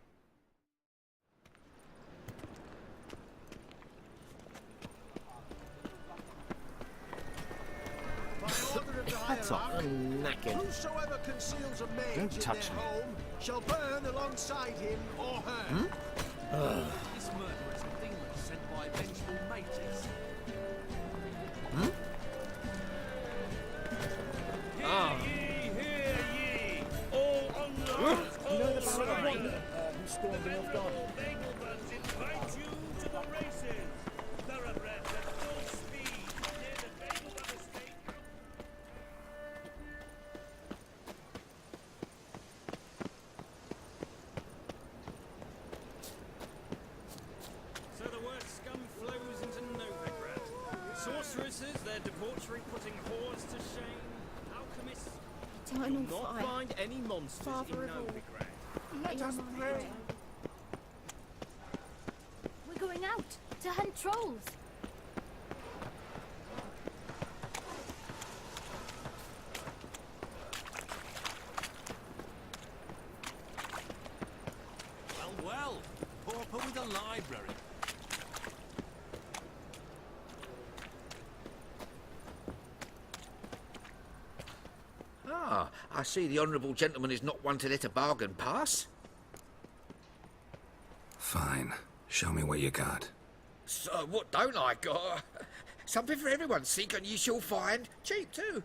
Speaker 21: By order of the
Speaker 14: Hats off.
Speaker 21: hierarchy,
Speaker 14: I'm knackered.
Speaker 21: whosoever conceals a mage
Speaker 14: Don't
Speaker 21: in
Speaker 14: touch
Speaker 21: their
Speaker 14: me.
Speaker 21: home shall burn alongside him or her.
Speaker 15: This murder is a demon sent by vengeful mages. Hear ye! All unloads, all sides!
Speaker 5: Who stormed the Elf Garden?
Speaker 15: Engelberts invite you to the races! Thoroughbreds at full speed near the Engelbert estate. So the word scum flows into Novigrad. Sorceresses, their debauchery putting whores to shame. Alchemists,
Speaker 12: Eternal
Speaker 15: you'll not
Speaker 12: fire.
Speaker 15: find any monsters
Speaker 12: Father
Speaker 15: in
Speaker 12: of all.
Speaker 15: Novigrad.
Speaker 12: Let us pray. We're going out to hunt trolls.
Speaker 8: Well, well. Pauper with a library.
Speaker 22: Ah, I see the honourable gentleman is not one to let a bargain pass.
Speaker 3: Fine. Show me what you got.
Speaker 22: So what don't I got? Something for everyone. Seek and ye shall find. Cheap too.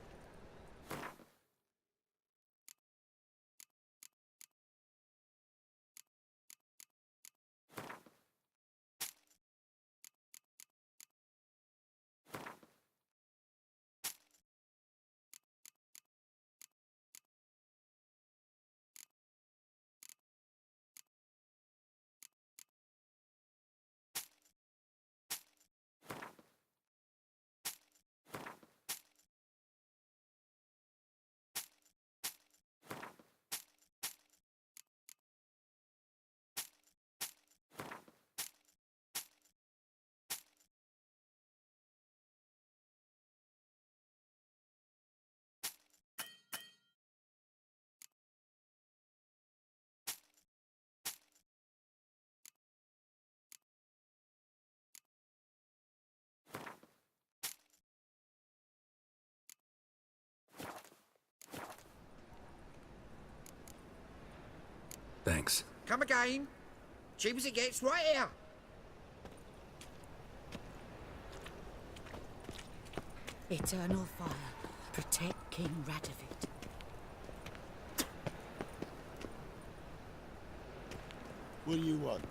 Speaker 3: Thanks.
Speaker 22: Come again. Cheap as it gets, right here.
Speaker 17: Eternal fire, protect King Radovid.
Speaker 11: What do you want?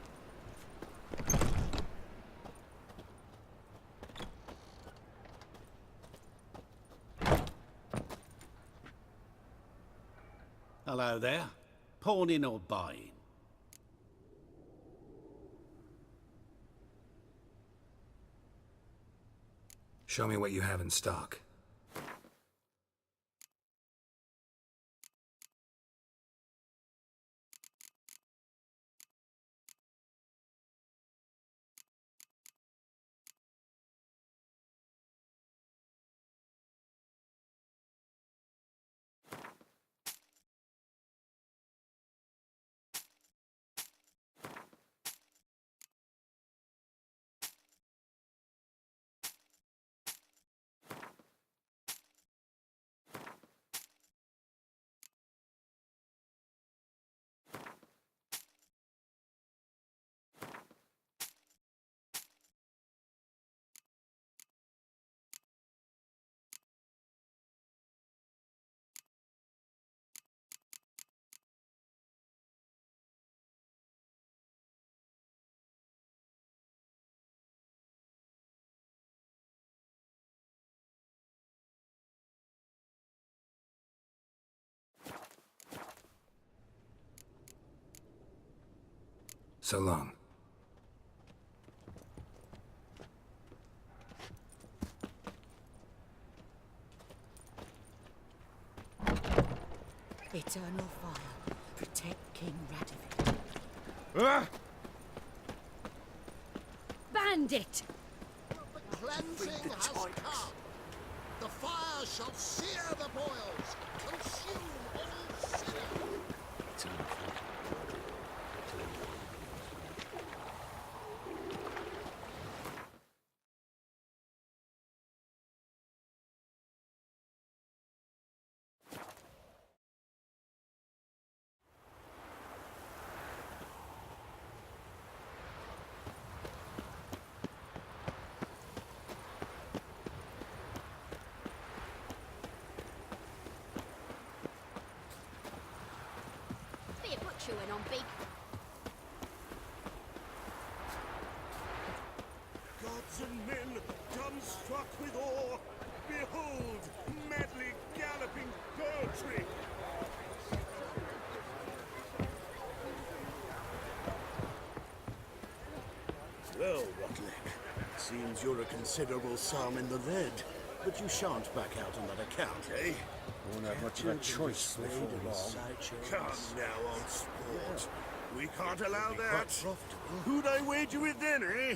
Speaker 8: Hello there. Pawning or buying?
Speaker 3: Show me what you have in stock. So long.
Speaker 17: Eternal fire, protect King Radovid.
Speaker 12: Bandit!
Speaker 21: Cleansing has come.
Speaker 11: The fire shall sear the boils, consume all sinner.
Speaker 12: Be a butcher chewing on big.
Speaker 1: Gods and men, dumbstruck with awe, behold, madly galloping poetry!
Speaker 9: Well, Rotlick, seems you're a considerable psalm in the lead, but you shan't back out on that account, eh?
Speaker 1: Won't have much of a choice before long.
Speaker 9: Come now, old sport. We can't allow that. Who'd I wager with then, eh?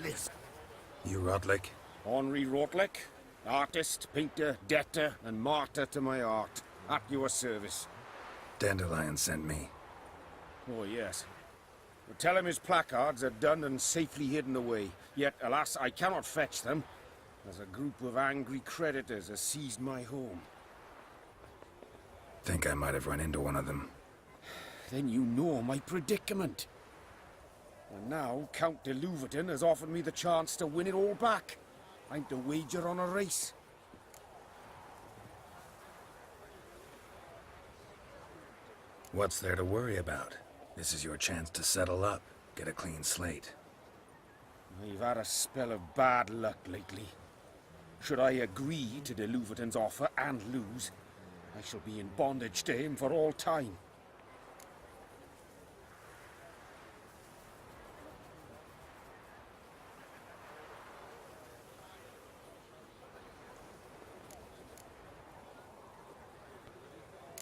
Speaker 9: Listen.
Speaker 3: You Rotlick?
Speaker 1: Henri Rotlick, artist, painter, debtor, and martyr to my art. At your service.
Speaker 3: Dandelion sent me.
Speaker 1: Oh, yes. Well, tell him his placards are done and safely hidden away. Yet, alas, I cannot fetch them, as a group of angry creditors has seized my home.
Speaker 3: Think I might have run into one of them.
Speaker 1: Then you know my predicament. And now, Count de Louverton has offered me the chance to win it all back. I'm to wager on a race.
Speaker 3: What's there to worry about? This is your chance to settle up, get a clean slate.
Speaker 1: I've had a spell of bad luck lately. Should I agree to de Louverton's offer and lose, I shall be in bondage to him for all time.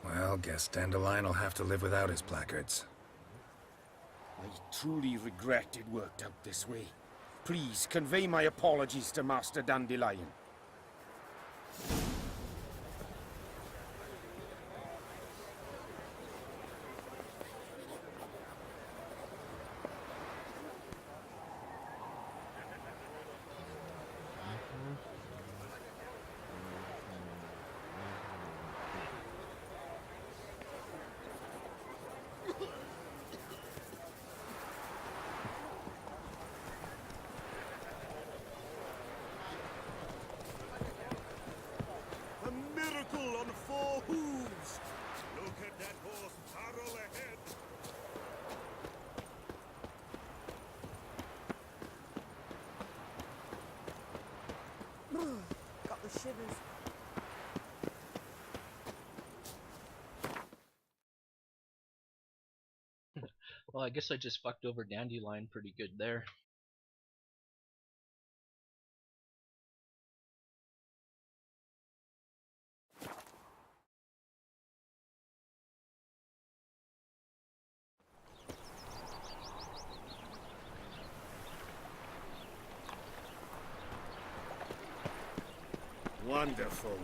Speaker 3: Well, guess Dandelion will have to live without his placards.
Speaker 1: I truly regret it worked out this way. Please, convey my apologies to Master Dandelion.
Speaker 9: A miracle on 4 hooves! Look at that horse barrel ahead!
Speaker 13: Got the shivers.
Speaker 4: Well, I guess I just fucked over Dandelion pretty good there.
Speaker 9: Wonderful.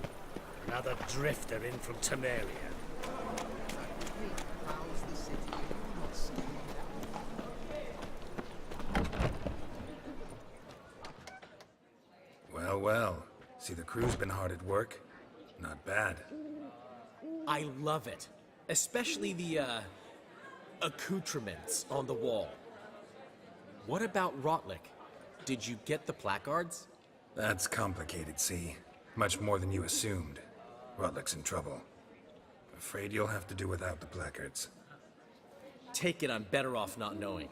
Speaker 9: Another drifter in from Temeria.
Speaker 3: Well, well. See, the crew's been hard at work. Not bad.
Speaker 14: I love it. Especially the, accoutrements on the wall. What about Rotlick? Did you get the placards?
Speaker 3: That's complicated, see. Much more than you assumed. Rotlick's in trouble. Afraid you'll have to do without the placards.
Speaker 14: Take it I'm better off not knowing.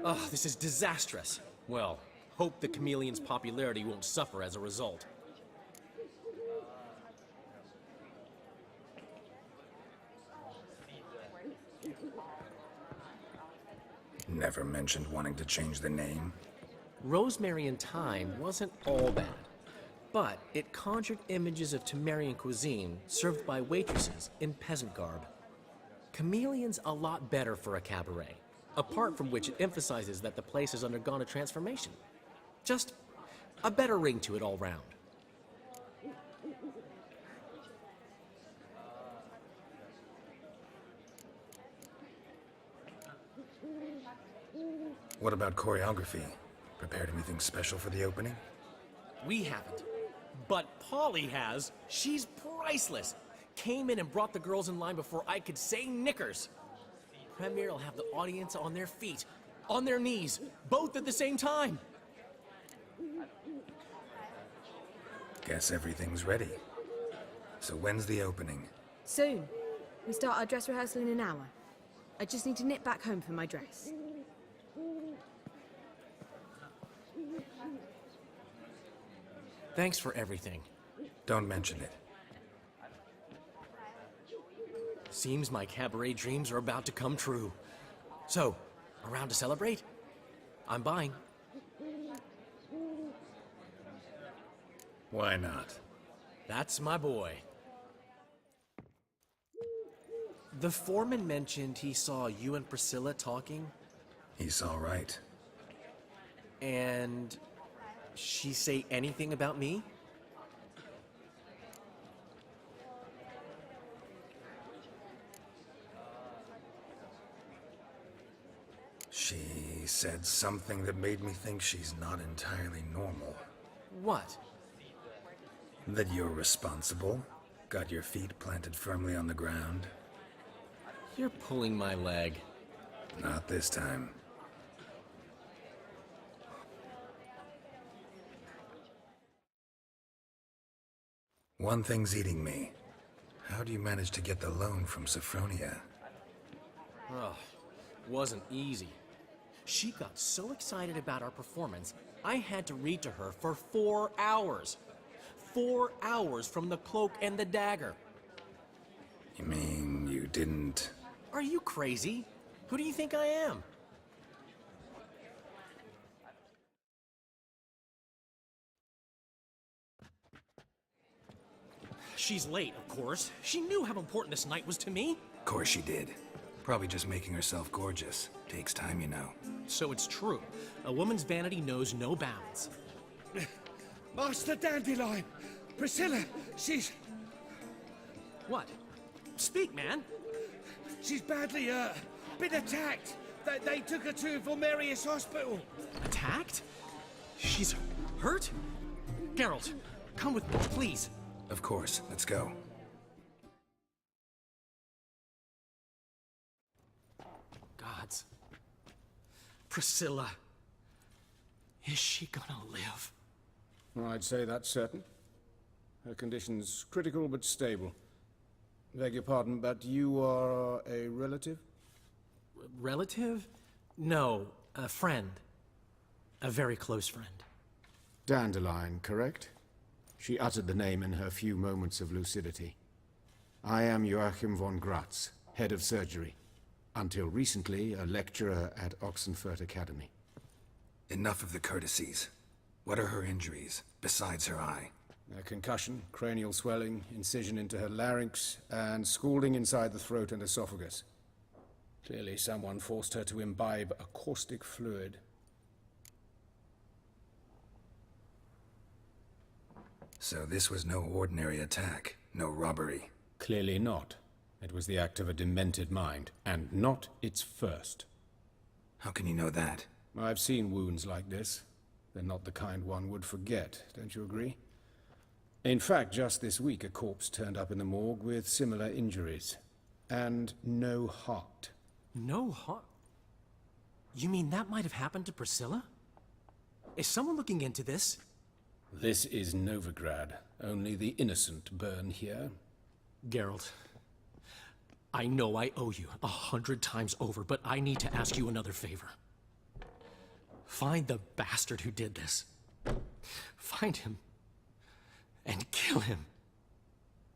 Speaker 14: Oh, this is disastrous. Well, hope the chameleon's popularity won't suffer as a result.
Speaker 3: Never mentioned wanting to change the name.
Speaker 14: Rosemary and Thyme wasn't all bad, but it conjured images of Temerian cuisine served by waitresses in peasant garb. Chameleon's a lot better for a cabaret, apart from which it emphasizes that the place has undergone a transformation. Just a better ring to it all round.
Speaker 3: What about choreography? Prepared anything special for the opening?
Speaker 14: We haven't. But Polly has. She's priceless. Came in and brought the girls in line before I could say knickers. Premier will have the audience on their feet, on their knees, both at the same time.
Speaker 3: Guess everything's ready. So when's the opening?
Speaker 19: Soon. We start our dress rehearsal in an hour. I just need to nip back home for my dress.
Speaker 14: Thanks for everything.
Speaker 3: Don't mention it.
Speaker 14: Seems my cabaret dreams are about to come true. So, around to celebrate? I'm buying.
Speaker 3: Why not?
Speaker 14: That's my boy. The foreman mentioned he saw you and Priscilla talking.
Speaker 3: He saw right.
Speaker 14: And she say anything about me?
Speaker 3: She said something that made me think she's not entirely normal.
Speaker 14: What?
Speaker 3: That you're responsible, got your feet planted firmly on the ground.
Speaker 14: You're pulling my leg.
Speaker 3: Not this time. One thing's eating me. How do you manage to get the loan from Sophronia?
Speaker 14: Oh, wasn't easy. She got so excited about our performance, I had to read to her for 4 hours. 4 hours from the cloak and the dagger.
Speaker 3: You mean you didn't...
Speaker 14: Are you crazy? Who do you think I am? She's late, of course. She knew how important this night was to me.
Speaker 3: Of course she did. Probably just making herself gorgeous. Takes time, you know.
Speaker 14: So it's true. A woman's vanity knows no bounds.
Speaker 22: Master Dandelion! Priscilla, she's...
Speaker 14: What? Speak, man.
Speaker 22: She's badly, been attacked. They took her to Vulmerius Hospital.
Speaker 14: Attacked? She's hurt? Geralt, come with me, please.
Speaker 3: Of course. Let's go.
Speaker 14: Gods. Priscilla. Is she gonna live?
Speaker 1: I'd say that's certain. Her condition's critical but stable. Beg your pardon, but you are a relative?
Speaker 14: Relative? No, a friend. A very close friend.
Speaker 1: Dandelion, correct? She uttered the name in her few moments of lucidity. I am Joachim von Gratz, head of surgery. Until recently, a lecturer at Oxenfurt Academy.
Speaker 3: Enough of the courtesies. What are her injuries, besides her eye?
Speaker 1: A concussion, cranial swelling, incision into her larynx, and scalding inside the throat and esophagus. Clearly someone forced her to imbibe a caustic fluid.
Speaker 3: So this was no ordinary attack, no robbery.
Speaker 1: Clearly not. It was the act of a demented mind, and not its first.
Speaker 3: How can you know that?
Speaker 1: I've seen wounds like this. They're not the kind one would forget, don't you agree? In fact, just this week a corpse turned up in the morgue with similar injuries. And no heart.
Speaker 14: No heart? You mean that might have happened to Priscilla? Is someone looking into this?
Speaker 1: This is Novigrad. Only the innocent burn here.
Speaker 14: Geralt, I know I owe you 100 times over, but I need to ask you another favor. Find the bastard who did this. Find him. And kill him.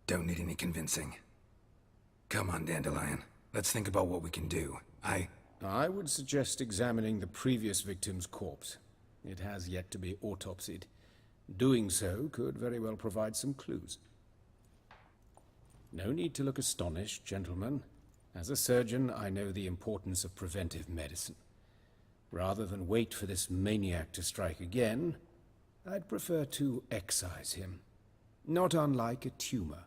Speaker 3: Don't need any convincing. Come on, Dandelion. Let's think about what we can do.
Speaker 1: I would suggest examining the previous victim's corpse. It has yet to be autopsied. Doing so could very well provide some clues. No need to look astonished, gentlemen. As a surgeon, I know the importance of preventive medicine. Rather than wait for this maniac to strike again, I'd prefer to excise him. Not unlike a tumor.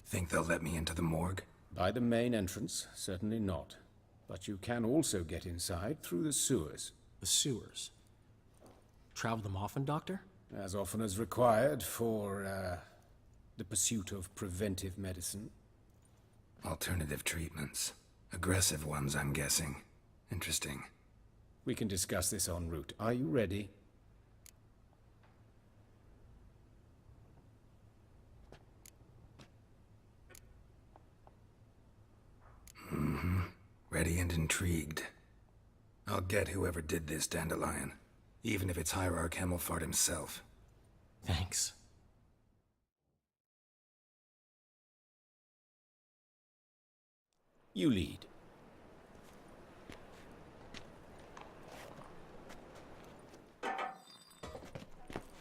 Speaker 3: Think they'll let me into the morgue?
Speaker 1: By the main entrance, certainly not. But you can also get inside through the sewers.
Speaker 14: The sewers? Travel them often, Doctor?
Speaker 1: As often as required for, the pursuit of preventive medicine.
Speaker 3: Alternative treatments. Aggressive ones, I'm guessing. Interesting.
Speaker 1: We can discuss this en route. Are you ready?
Speaker 3: Mm-hmm. Ready and intrigued. I'll get whoever did this, Dandelion. Even if it's Hierarch Hemmelfart himself.
Speaker 14: Thanks.
Speaker 1: You lead.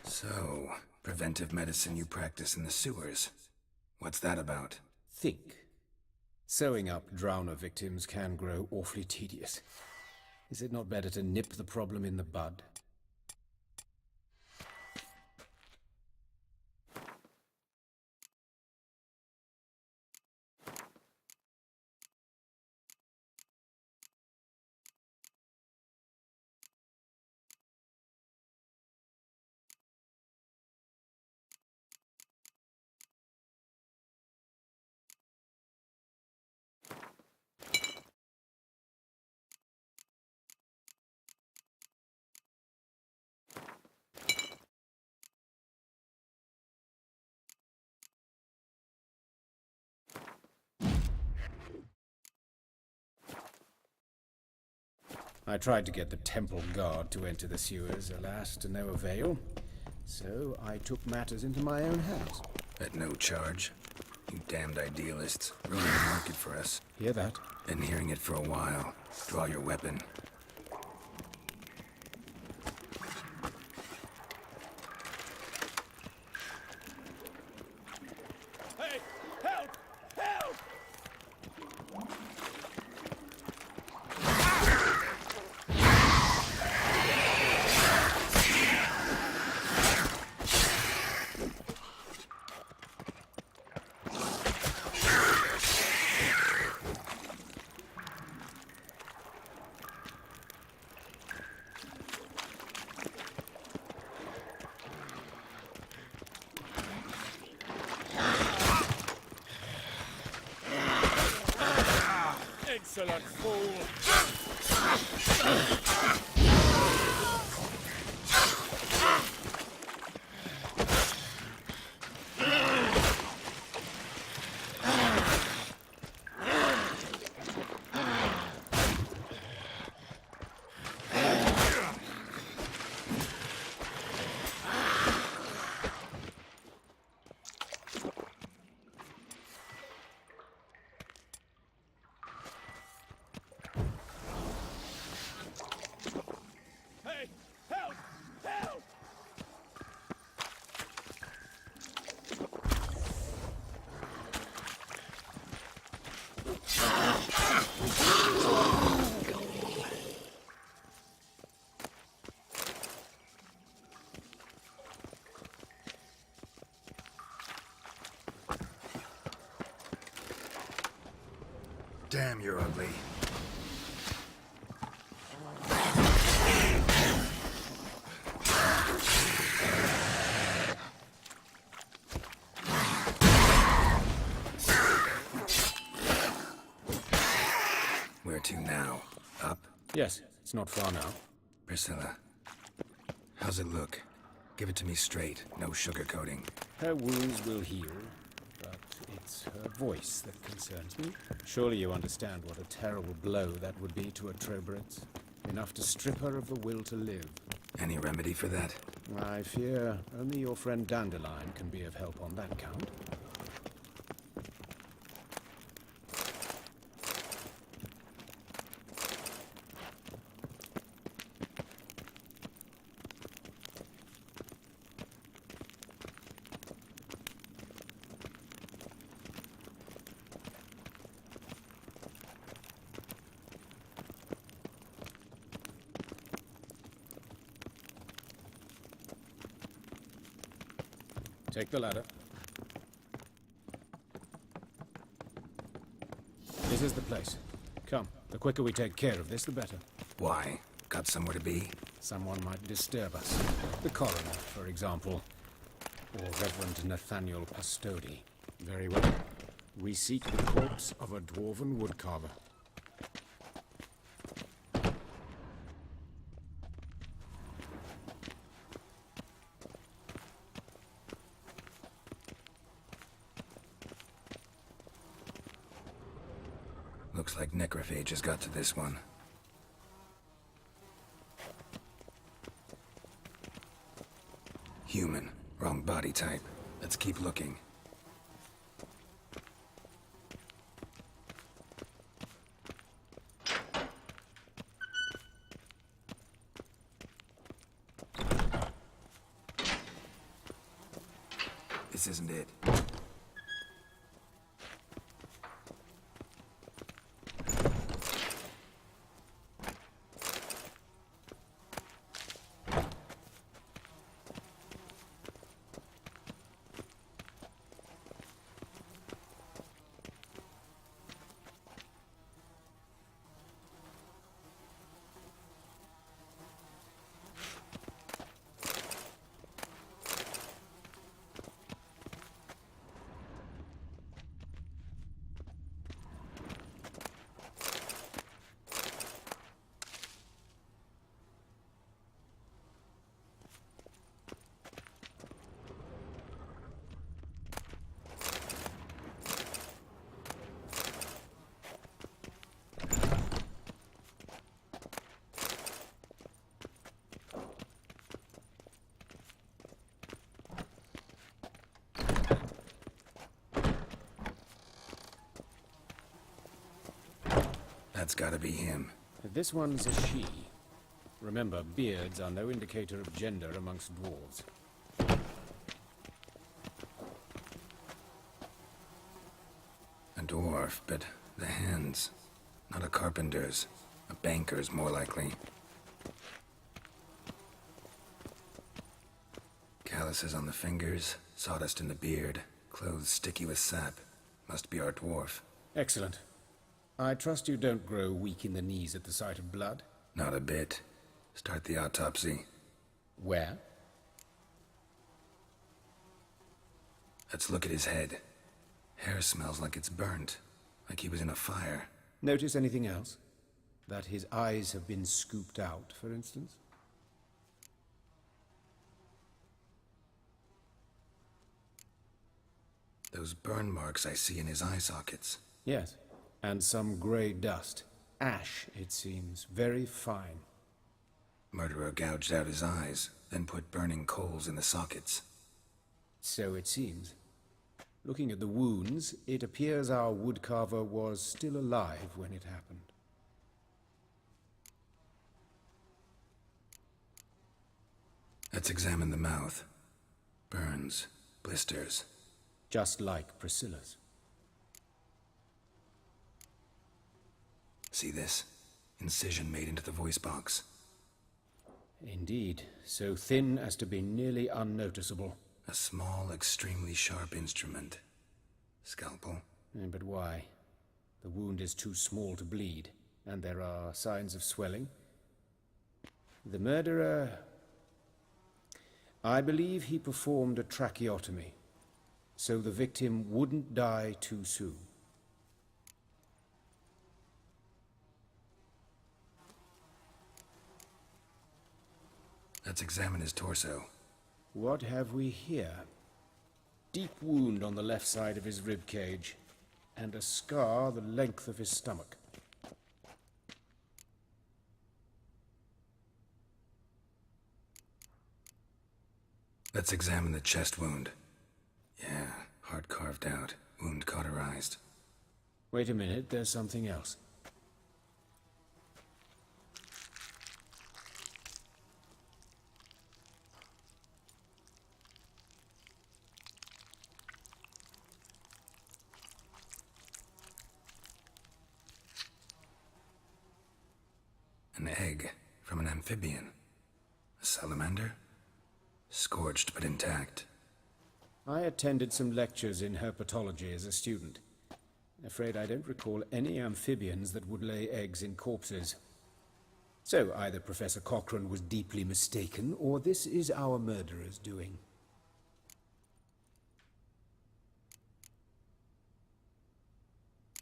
Speaker 3: So, preventive medicine you practice in the sewers. What's that about?
Speaker 1: Think. Sewing up drowner victims can grow awfully tedious. Is it not better to nip the problem in the bud? I tried to get the temple guard to enter the sewers, alas, to no avail. So I took matters into my own hands.
Speaker 3: At no charge. You damned idealists. Ruining the market for us.
Speaker 1: Hear that?
Speaker 3: Been hearing it for a while. Draw your weapon.
Speaker 5: Hey! Help! Help! Insolent fool! Hey! Help! Help!
Speaker 3: Damn, you're ugly. Where to now? Up?
Speaker 1: Yes, it's not far now.
Speaker 3: Priscilla. How's it look? Give it to me straight, no sugarcoating.
Speaker 1: Her wounds will heal, but it's her voice that concerns me. Surely you understand what a terrible blow that would be to a Trobritz. Enough to strip her of the will to live.
Speaker 3: Any remedy for that?
Speaker 1: I fear only your friend Dandelion can be of help on that count. Take the ladder. This is the place. Come, the quicker we take care of this, the better.
Speaker 3: Why? Got somewhere to be?
Speaker 1: Someone might disturb us. The coroner, for example. Or Reverend Nathaniel Pastodi. Very well. We seek the corpse of a dwarven woodcarver.
Speaker 3: Looks like necrophages got to this one. Human. Wrong body type. Let's keep looking. This isn't it. That's gotta be him.
Speaker 1: This one's a she. Remember, beards are no indicator of gender amongst dwarves.
Speaker 3: A dwarf, but the hands. Not a carpenter's. A banker's, more likely. Calluses on the fingers, sawdust in the beard, clothes sticky with sap. Must be our dwarf.
Speaker 1: Excellent. I trust you don't grow weak in the knees at the sight of blood?
Speaker 3: Not a bit. Start the autopsy.
Speaker 1: Where?
Speaker 3: Let's look at his head. Hair smells like it's burnt. Like he was in a fire.
Speaker 1: Notice anything else? That his eyes have been scooped out, for instance?
Speaker 3: Those burn marks I see in his eye sockets.
Speaker 1: Yes. And some grey dust. Ash, it seems. Very fine.
Speaker 3: Murderer gouged out his eyes, then put burning coals in the sockets.
Speaker 1: So it seems. Looking at the wounds, it appears our woodcarver was still alive when it happened.
Speaker 3: Let's examine the mouth. Burns, blisters.
Speaker 1: Just like Priscilla's.
Speaker 3: See this? Incision made into the voice box.
Speaker 1: Indeed, so thin as to be nearly unnoticeable.
Speaker 3: A small, extremely sharp instrument. Scalpel.
Speaker 1: But why? The wound is too small to bleed, and there are signs of swelling. The murderer... I believe he performed a tracheotomy, so the victim wouldn't die too soon.
Speaker 3: Let's examine his torso.
Speaker 1: What have we here? Deep wound on the left side of his rib cage, and a scar the length of his stomach.
Speaker 3: Let's examine the chest wound. Yeah, heart carved out, wound cauterized.
Speaker 1: Wait a minute, there's something else.
Speaker 3: An egg from an amphibian. A salamander? Scorched but intact.
Speaker 1: I attended some lectures in herpetology as a student. Afraid I don't recall any amphibians that would lay eggs in corpses. So either Professor Cochrane was deeply mistaken, or this is our murderer's doing.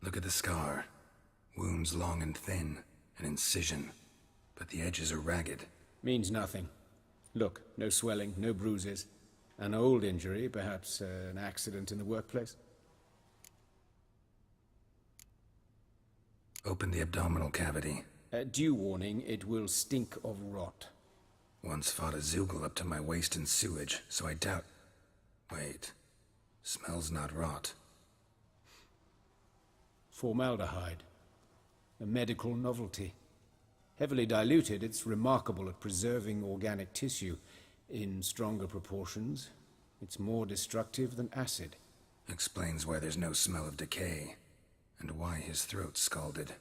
Speaker 3: Look at the scar. Wounds long and thin, an incision, but the edges are ragged.
Speaker 1: Means nothing. Look, no swelling, no bruises. An old injury, perhaps an accident in the workplace.
Speaker 3: Open the abdominal cavity.
Speaker 1: Due warning, it will stink of rot.
Speaker 3: Once fought a Zoogle up to my waist in sewage, so I doubt... Wait. Smells not rot.
Speaker 1: Formaldehyde. A medical novelty. Heavily diluted, it's remarkable at preserving organic tissue. In stronger proportions, it's more destructive than acid.
Speaker 3: Explains why there's no smell of decay, and why his throat's scalded.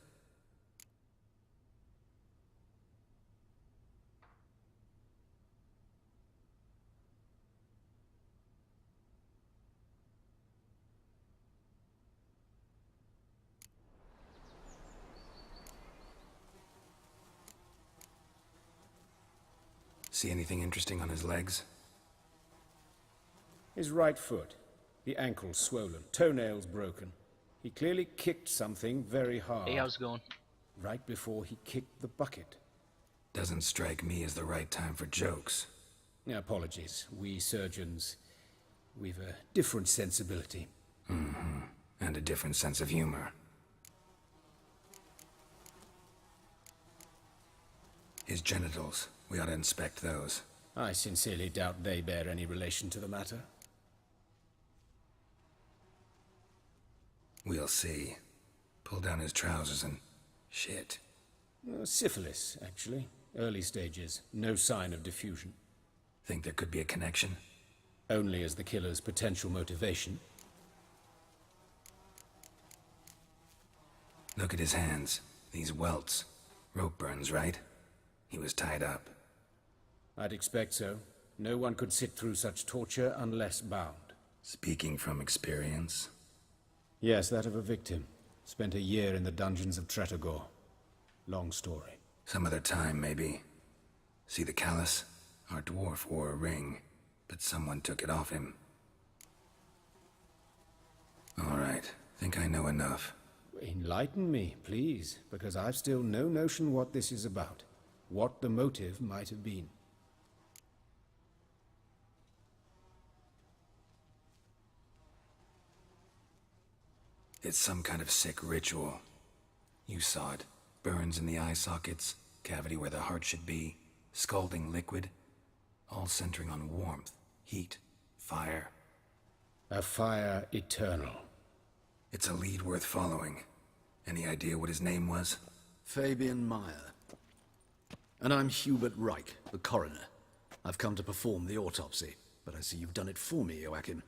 Speaker 3: See anything interesting on his legs?
Speaker 1: His right foot. The ankle's swollen, toenails broken. He clearly kicked something very hard.
Speaker 4: Hey, how's it going?
Speaker 1: Right before he kicked the bucket.
Speaker 3: Doesn't strike me as the right time for jokes.
Speaker 1: Apologies. We surgeons, we've a different sensibility.
Speaker 3: Mm-hmm. And a different sense of humor. His genitals. We ought to inspect those.
Speaker 1: I sincerely doubt they bear any relation to the matter.
Speaker 3: We'll see. Pull down his trousers and... shit.
Speaker 1: Syphilis, actually. Early stages. No sign of diffusion.
Speaker 3: Think there could be a connection?
Speaker 1: Only as the killer's potential motivation.
Speaker 3: Look at his hands. These welts. Rope burns, right? He was tied up.
Speaker 1: I'd expect so. No one could sit through such torture unless bound.
Speaker 3: Speaking from experience?
Speaker 1: Yes, that of a victim. Spent a year in the dungeons of Tretogor. Long story.
Speaker 3: Some other time, maybe. See the callus? Our dwarf wore a ring, but someone took it off him. All right. Think I know enough.
Speaker 1: Enlighten me, please, because I've still no notion what this is about. What the motive might have been.
Speaker 3: It's some kind of sick ritual. You saw it. Burns in the eye sockets, cavity where the heart should be, scalding liquid, all centering on warmth, heat, fire.
Speaker 1: A fire eternal.
Speaker 3: It's a lead worth following. Any idea what his name was?
Speaker 2: Fabian Meyer. And I'm Hubert Reich, the coroner. I've come to perform the autopsy, but I see you've done it for me, Joachim.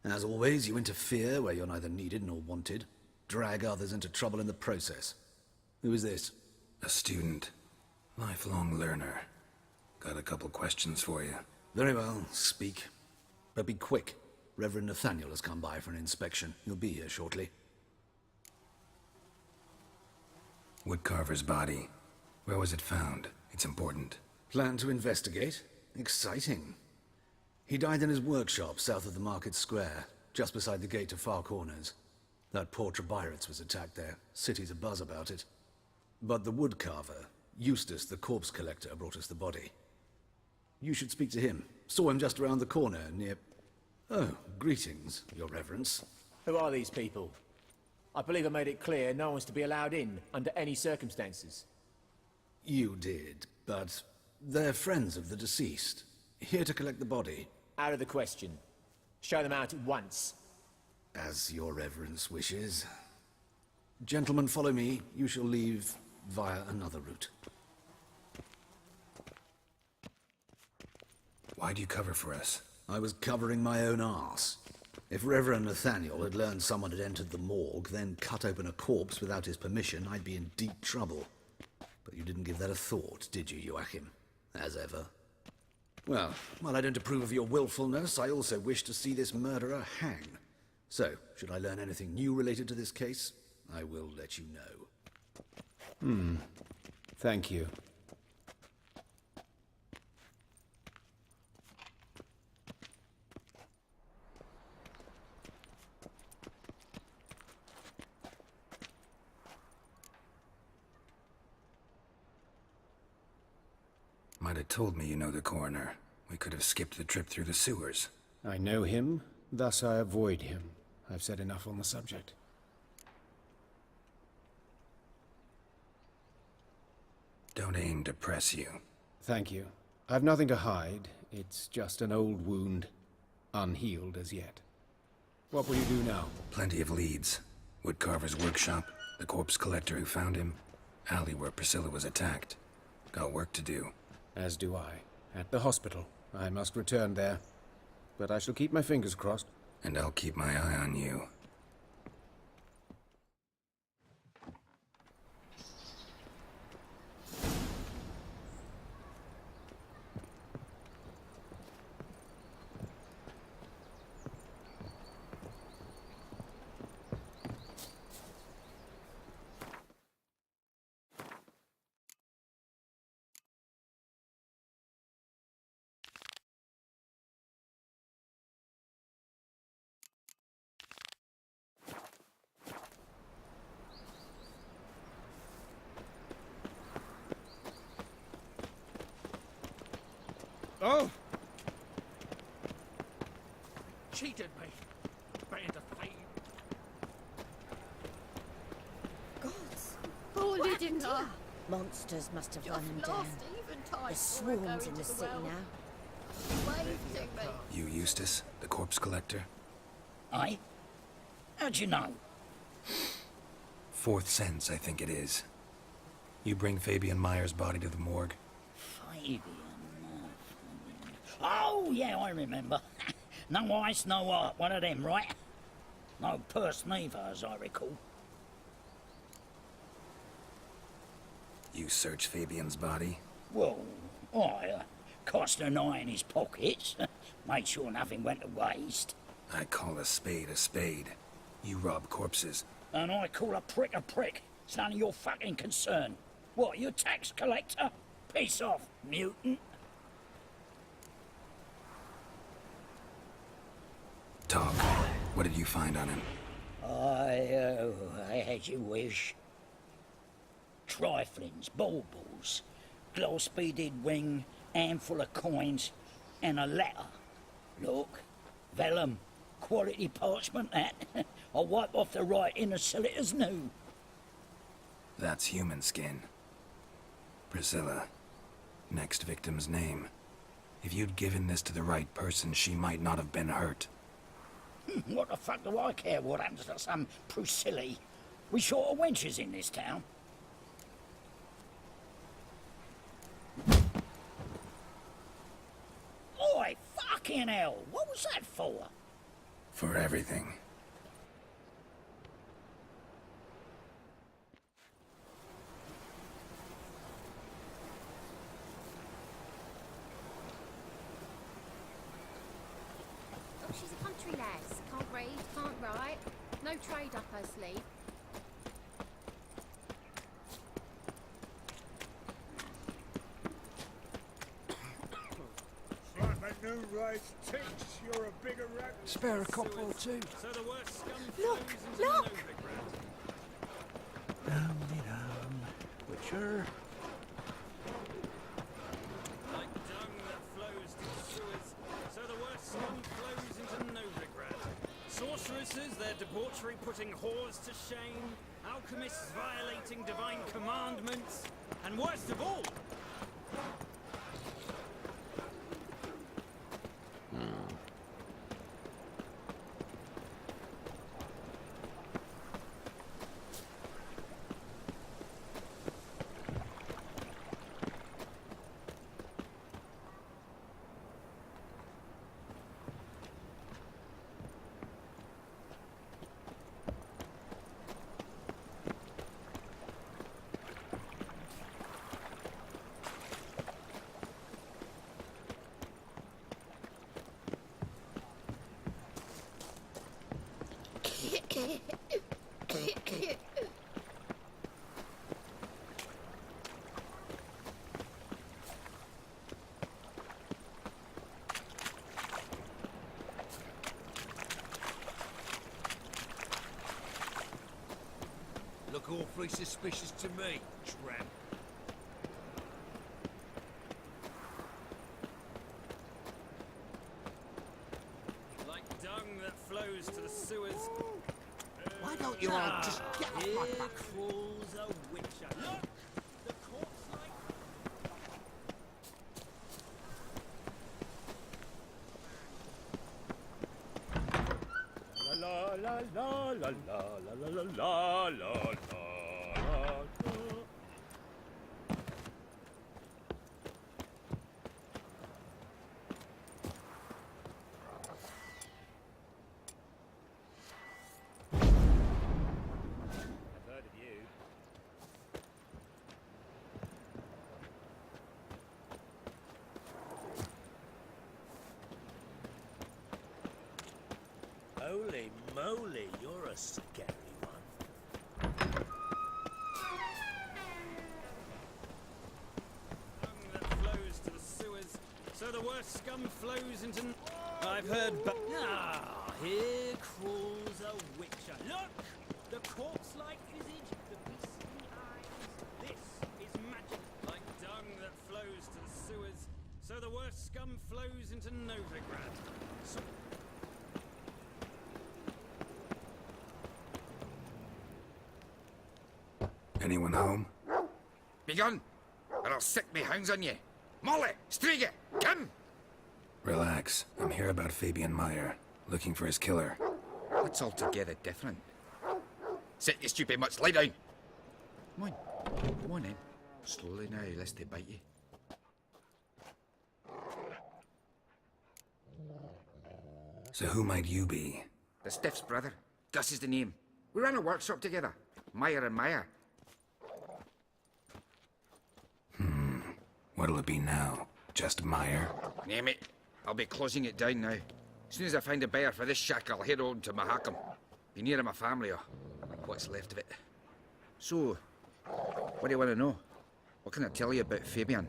Speaker 2: As always, you interfere where you're neither needed nor wanted. Drag others into trouble in the process. Who is this?
Speaker 3: A student. Lifelong learner. Got a couple questions for you.
Speaker 2: Very well, speak. But be quick. Reverend Nathaniel has come by for an inspection. He'll be here shortly.
Speaker 3: Woodcarver's body. Where was it found? It's important.
Speaker 2: Plan to investigate? Exciting. He died in his workshop south of the market square, just beside the gate to Far Corners. That poor Trebirates was attacked there. City's abuzz about it. But the woodcarver, Eustace the corpse collector, brought us the body. You should speak to him. Saw him just around the corner near... Oh, greetings, your reverence.
Speaker 6: Who are these people? I believe I made it clear no one's to be allowed in under any circumstances.
Speaker 2: You did, but they're friends of the deceased. Here to collect the body.
Speaker 6: Out of the question. Show them out at once.
Speaker 2: As your reverence wishes. Gentlemen, follow me. You shall leave via another route.
Speaker 3: Why do you cover for us?
Speaker 2: I was covering my own arse. If Reverend Nathaniel had learned someone had entered the morgue, then cut open a corpse without his permission, I'd be in deep trouble. But you didn't give that a thought, did you, Joachim? As ever. Well, while I don't approve of your willfulness, I also wish to see this murderer hang. So, should I learn anything new related to this case, I will let you know.
Speaker 1: Thank you.
Speaker 3: Might have told me you know the coroner. We could have skipped the trip through the sewers.
Speaker 1: I know him, thus I avoid him. I've said enough on the subject.
Speaker 3: Don't aim to press you.
Speaker 1: Thank you. I've nothing to hide. It's just an old wound, unhealed as yet. What will you do now?
Speaker 3: Plenty of leads. Woodcarver's workshop, the corpse collector who found him, alley where Priscilla was attacked. Got work to do.
Speaker 1: As do I. At the hospital. I must return there. But I shall keep my fingers crossed.
Speaker 3: And I'll keep my eye on you.
Speaker 8: Oh! Cheated me. Band of thieves.
Speaker 12: Gods, poor Lydia.
Speaker 17: Monsters must have run him
Speaker 12: Just
Speaker 17: down.
Speaker 12: lost eventide
Speaker 17: There's
Speaker 12: before I go
Speaker 17: swarms in
Speaker 12: into
Speaker 17: the city
Speaker 12: well.
Speaker 17: now.
Speaker 12: Wave to me.
Speaker 3: You Eustace, the corpse collector?
Speaker 7: Aye? How'd you know?
Speaker 3: Fourth sense, I think it is. You bring Fabian Meyer's body to the morgue?
Speaker 7: Fabian. Oh, yeah, I remember. No ice, no art, one of them, right? No purse neither, as I recall.
Speaker 3: You searched Fabian's body?
Speaker 7: Well, I cast an eye in his pockets, made sure nothing went to waste.
Speaker 3: I call a spade a spade. You rob corpses.
Speaker 7: And I call a prick a prick. It's none of your fucking concern. What, you tax collector? Piss off, mutant.
Speaker 3: Talk. What did you find on him?
Speaker 7: I had you wish. Triflings, baubles, gloss-beaded ring, handful of coins, and a letter. Look, vellum, quality parchment that. I'll wipe off the writing and sell it as new.
Speaker 3: That's human skin. Priscilla. Next victim's name. If you'd given this to the right person, she might not have been hurt.
Speaker 7: What the fuck do I care what happens to some Priscilla? We short of wenches in this town. Oi, fucking hell! What was that for?
Speaker 3: For everything.
Speaker 12: Oh, she's a country lass. Can't read, can't write. No trade up her sleeve.
Speaker 9: Like my new rice tinks, you're a bigger rat.
Speaker 8: Spare a copper or two.
Speaker 15: So the worst scum
Speaker 12: Look,
Speaker 15: flows into
Speaker 12: look!
Speaker 15: the Novigrad.
Speaker 8: Witcher.
Speaker 15: Like dung that flows to the sewers, so the worst scum flows into Novigrad. Sorceresses, their debauchery putting whores to shame, alchemists violating divine commandments, and worst of all,
Speaker 21: Look awfully suspicious to me, tramp.
Speaker 15: Like dung that flows to the sewers.
Speaker 22: Why don't you all just get off my
Speaker 15: Here
Speaker 22: back?
Speaker 15: crawls a witcher. Look! The corpse like...
Speaker 5: La la la la la la la la la la la. I've heard of you.
Speaker 21: Holy moly, you're a scary one.
Speaker 15: Dung that flows to the sewers, so the worst scum flows into... I've heard here crawls a witcher. Look! The corpse-like visage, the beastly eyes. This is magic. Like dung that flows to the sewers, so the worst scum flows into Novigrad. So
Speaker 3: Anyone home?
Speaker 22: Begone, or I'll sick me hounds on you. Molly, Striga, come!
Speaker 3: Relax. I'm here about Fabian Meyer, looking for his killer.
Speaker 22: That's altogether different. Sit, you stupid mutts, lie down. Come on then. Slowly now, lest they bite you.
Speaker 3: So who might you be?
Speaker 22: The Stiff's brother. Gus is the name. We ran a workshop together. Meyer and Meyer.
Speaker 3: What'll it be now? Just Meyer?
Speaker 22: Name it. I'll be closing it down now. As soon as I find a buyer for this shack, I'll head on to Mahakam. Be near my family, or what's left of it. So, what do you want to know? What can I tell you about Fabian?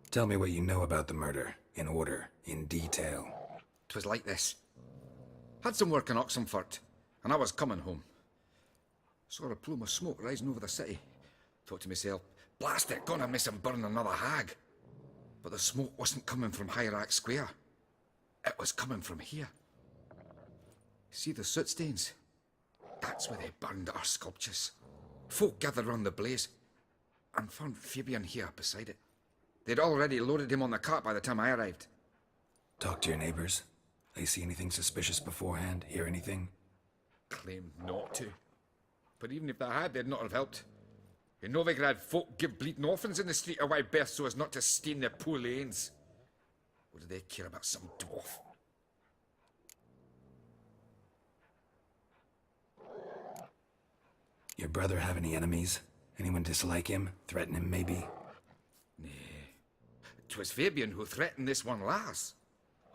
Speaker 3: Tell me what you know about the murder, in order, in detail.
Speaker 22: 'Twas like this. Had some work in Oxenfurt, and I was coming home. Saw a plume of smoke rising over the city. Thought to myself, blast it, gonna miss him burn another hag. But the smoke wasn't coming from Hierarch Square. It was coming from here. See the soot stains? That's where they burned our sculptures. Folk gathered round the blaze, and found Fabian here beside it. They'd already loaded him on the cart by the time I arrived.
Speaker 3: Talk to your neighbors. They see anything suspicious beforehand? Hear anything?
Speaker 22: Claimed not to. But even if they had, they'd not have helped. In Novigrad, folk give bleeding orphans in the street a wide berth so as not to stain their poor lanes. What do they care about some dwarf?
Speaker 3: Your brother have any enemies? Anyone dislike him? Threaten him, maybe?
Speaker 22: Nay. 'Twas Fabian who threatened this one last.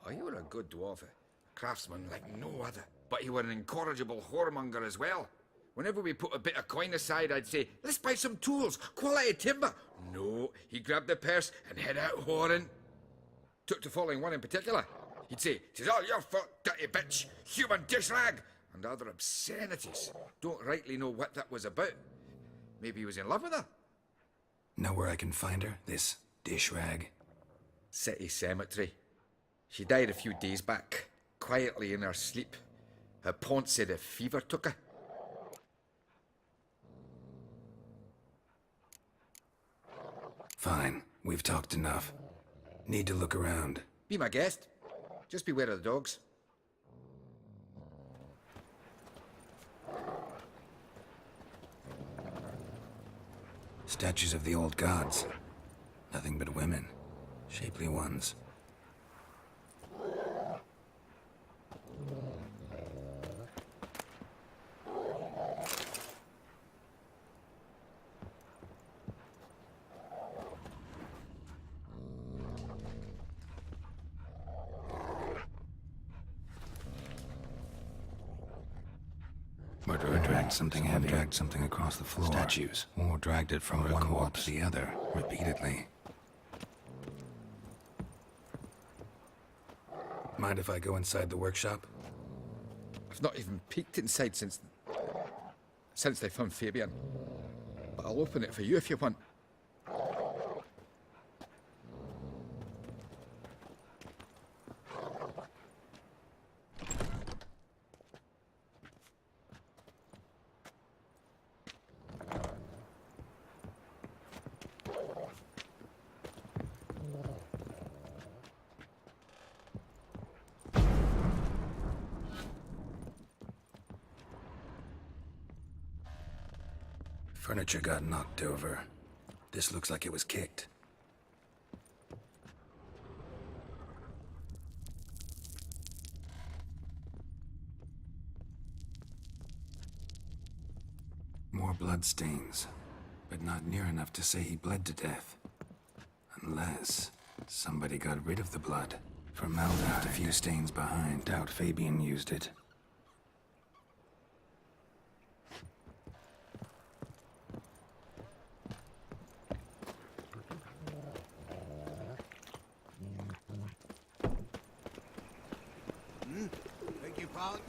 Speaker 22: Oh, you were a good dwarf, a craftsman like no other. But you were an incorrigible whoremonger as well. Whenever we put a bit of coin aside, I'd say, let's buy some tools, quality timber. No, he grabbed the purse and head out whoring. Took to following one in particular. He'd say, "'Tis all your fault, dirty bitch, human dish rag," and other obscenities. Don't rightly know what that was about. Maybe he was in love with her.
Speaker 3: Know where I can find her, this dish rag?
Speaker 22: City cemetery. She died a few days back, quietly in her sleep. Her pont said a fever took her.
Speaker 3: Fine, we've talked enough. Need to look around.
Speaker 22: Be my guest. Just beware of the dogs.
Speaker 3: Statues of the old gods. Nothing but women. Shapely ones. Murderer dragged something heavy, dragged something across the floor. Statues. Or dragged it from one wall to the other, repeatedly. Mind if I go inside the workshop?
Speaker 22: I've not even peeked inside since they found Fabian. But I'll open it for you if you want.
Speaker 3: Furniture got knocked over. This looks like it was kicked. More bloodstains, but not near enough to say he bled to death. Unless somebody got rid of the blood. Formaldehyde. Left a few stains behind. Doubt Fabian used it.
Speaker 21: Beg your pardon?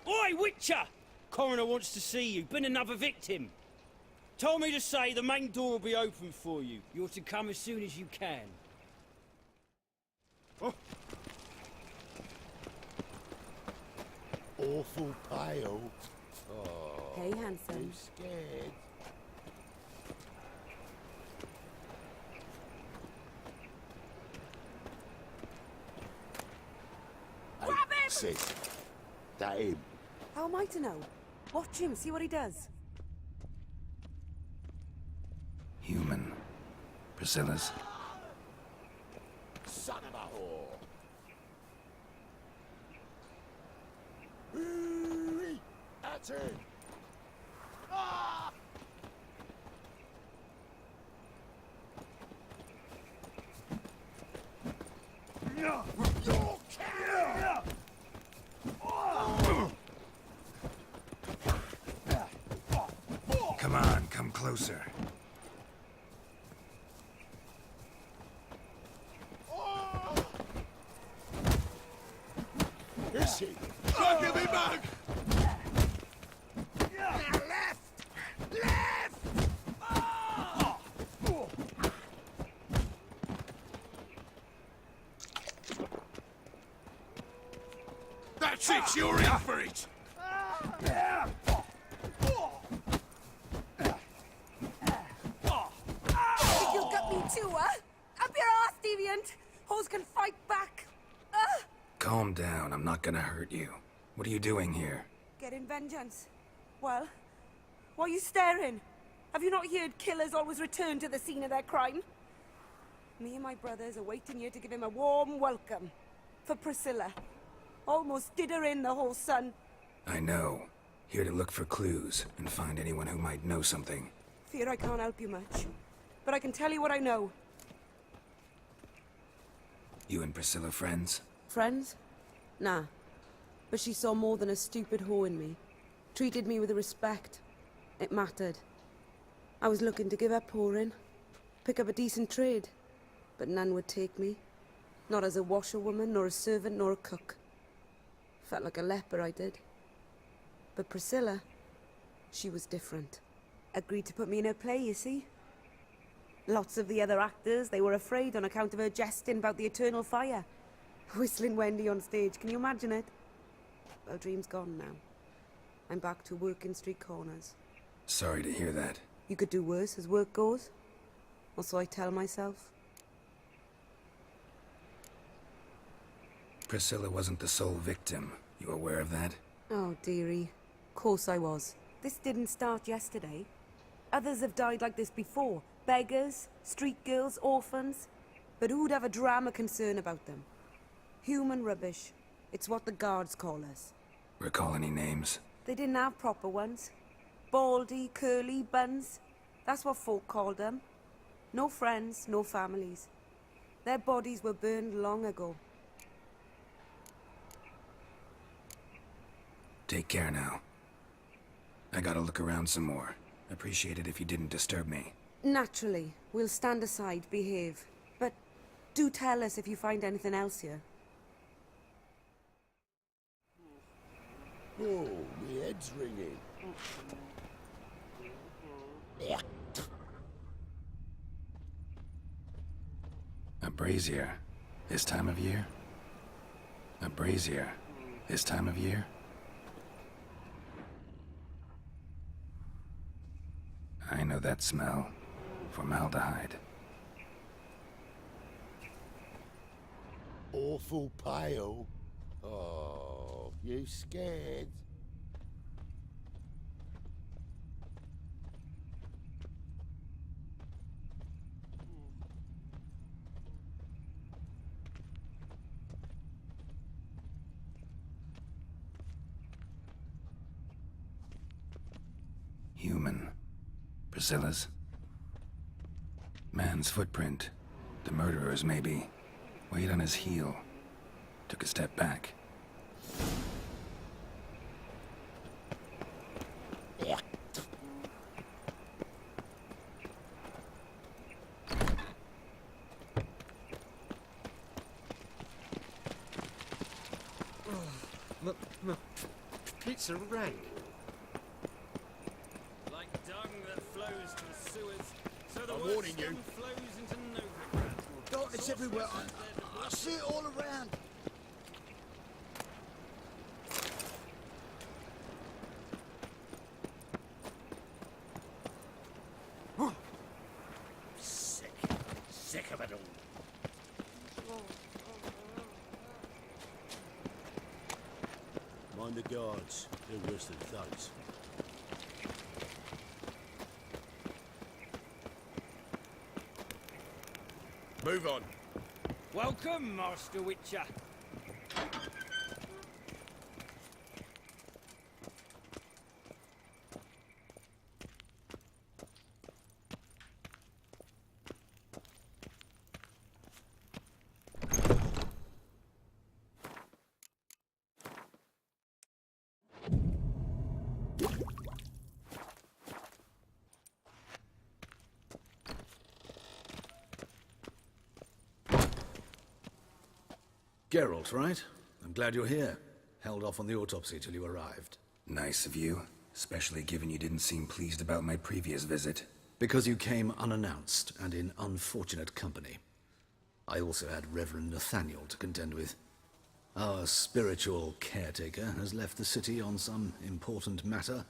Speaker 15: Oi, Witcher! Coroner wants to see you. Been another victim. Told me to say the main door will be open for you. You're to come as soon as you can.
Speaker 21: Oh.
Speaker 11: Awful pale. Oh,
Speaker 13: Hey, handsome.
Speaker 11: too scared.
Speaker 13: Grab him!
Speaker 11: Sis, that him.
Speaker 13: How am I to know? Watch him, see what he does.
Speaker 3: Human. Priscilla's.
Speaker 11: Son of a whore. Ooh-wee. That's him. Ah!
Speaker 3: Come on, come closer.
Speaker 11: Is he?
Speaker 21: Don't give me back!
Speaker 11: Left! Left!
Speaker 21: That's it, you're in for it!
Speaker 13: Think you'll get me too, huh? Up your ass, deviant! Hoes can fight back!
Speaker 3: Calm down, I'm not gonna hurt you. What are you doing here?
Speaker 13: Getting vengeance. Well, why are you staring? Have you not heard killers always return to the scene of their crime? Me and my brothers are waiting here to give him a warm welcome. For Priscilla. Almost did her in, the whole son.
Speaker 3: I know. Here to look for clues and find anyone who might know something.
Speaker 13: Fear I can't help you much. But I can tell you what I know.
Speaker 3: You and Priscilla friends?
Speaker 13: Friends? Nah. But she saw more than a stupid whore in me. Treated me with respect. It mattered. I was looking to give up whoring. Pick up a decent trade. But none would take me. Not as a washerwoman, nor a servant, nor a cook. Felt like a leper, I did. But Priscilla, she was different. Agreed to put me in her play, you see. Lots of the other actors, they were afraid on account of her jesting about the eternal fire. Whistling Wendy on stage, can you imagine it? Well, dream's gone now. I'm back to working street corners.
Speaker 3: Sorry to hear that.
Speaker 13: You could do worse as work goes. Or so I tell myself.
Speaker 3: Priscilla wasn't the sole victim. You aware of that?
Speaker 13: Oh, dearie. Course I was. This didn't start yesterday. Others have died like this before. Beggars, street girls, orphans. But who'd have a drama concern about them? Human rubbish. It's what the guards call us.
Speaker 3: Recall any names?
Speaker 13: They didn't have proper ones. Baldy, curly, buns. That's what folk called them. No friends, no families. Their bodies were burned long ago.
Speaker 3: Take care now. I gotta look around some more. Appreciate it if you didn't disturb me.
Speaker 13: Naturally. We'll stand aside, behave. But do tell us if you find anything else here.
Speaker 11: Oh, my head's ringing.
Speaker 3: A brazier. This time of year? A brazier. This time of year? I know that smell. Formaldehyde.
Speaker 11: Awful pale. Oh, you scared?
Speaker 3: Human. Priscilla's. Man's footprint. The murderer's, maybe. Weight on his heel. Took a step back.
Speaker 8: Pizza rank.
Speaker 15: Like dung that flows to the sewers, so the
Speaker 9: I'm
Speaker 15: worst
Speaker 9: warning you.
Speaker 15: scum flows into no regret.
Speaker 21: Darkness everywhere. I see it all around.
Speaker 9: Sick of it all. Mind the guards. They're worse than thugs. Move on.
Speaker 15: Welcome, Master Witcher.
Speaker 2: Geralt, right? I'm glad you're here. Held off on the autopsy till you arrived.
Speaker 3: Nice of you. Especially given you didn't seem pleased about my previous visit.
Speaker 2: Because you came unannounced and in unfortunate company. I also had Reverend Nathaniel to contend with. Our spiritual caretaker has left the city on some important matter.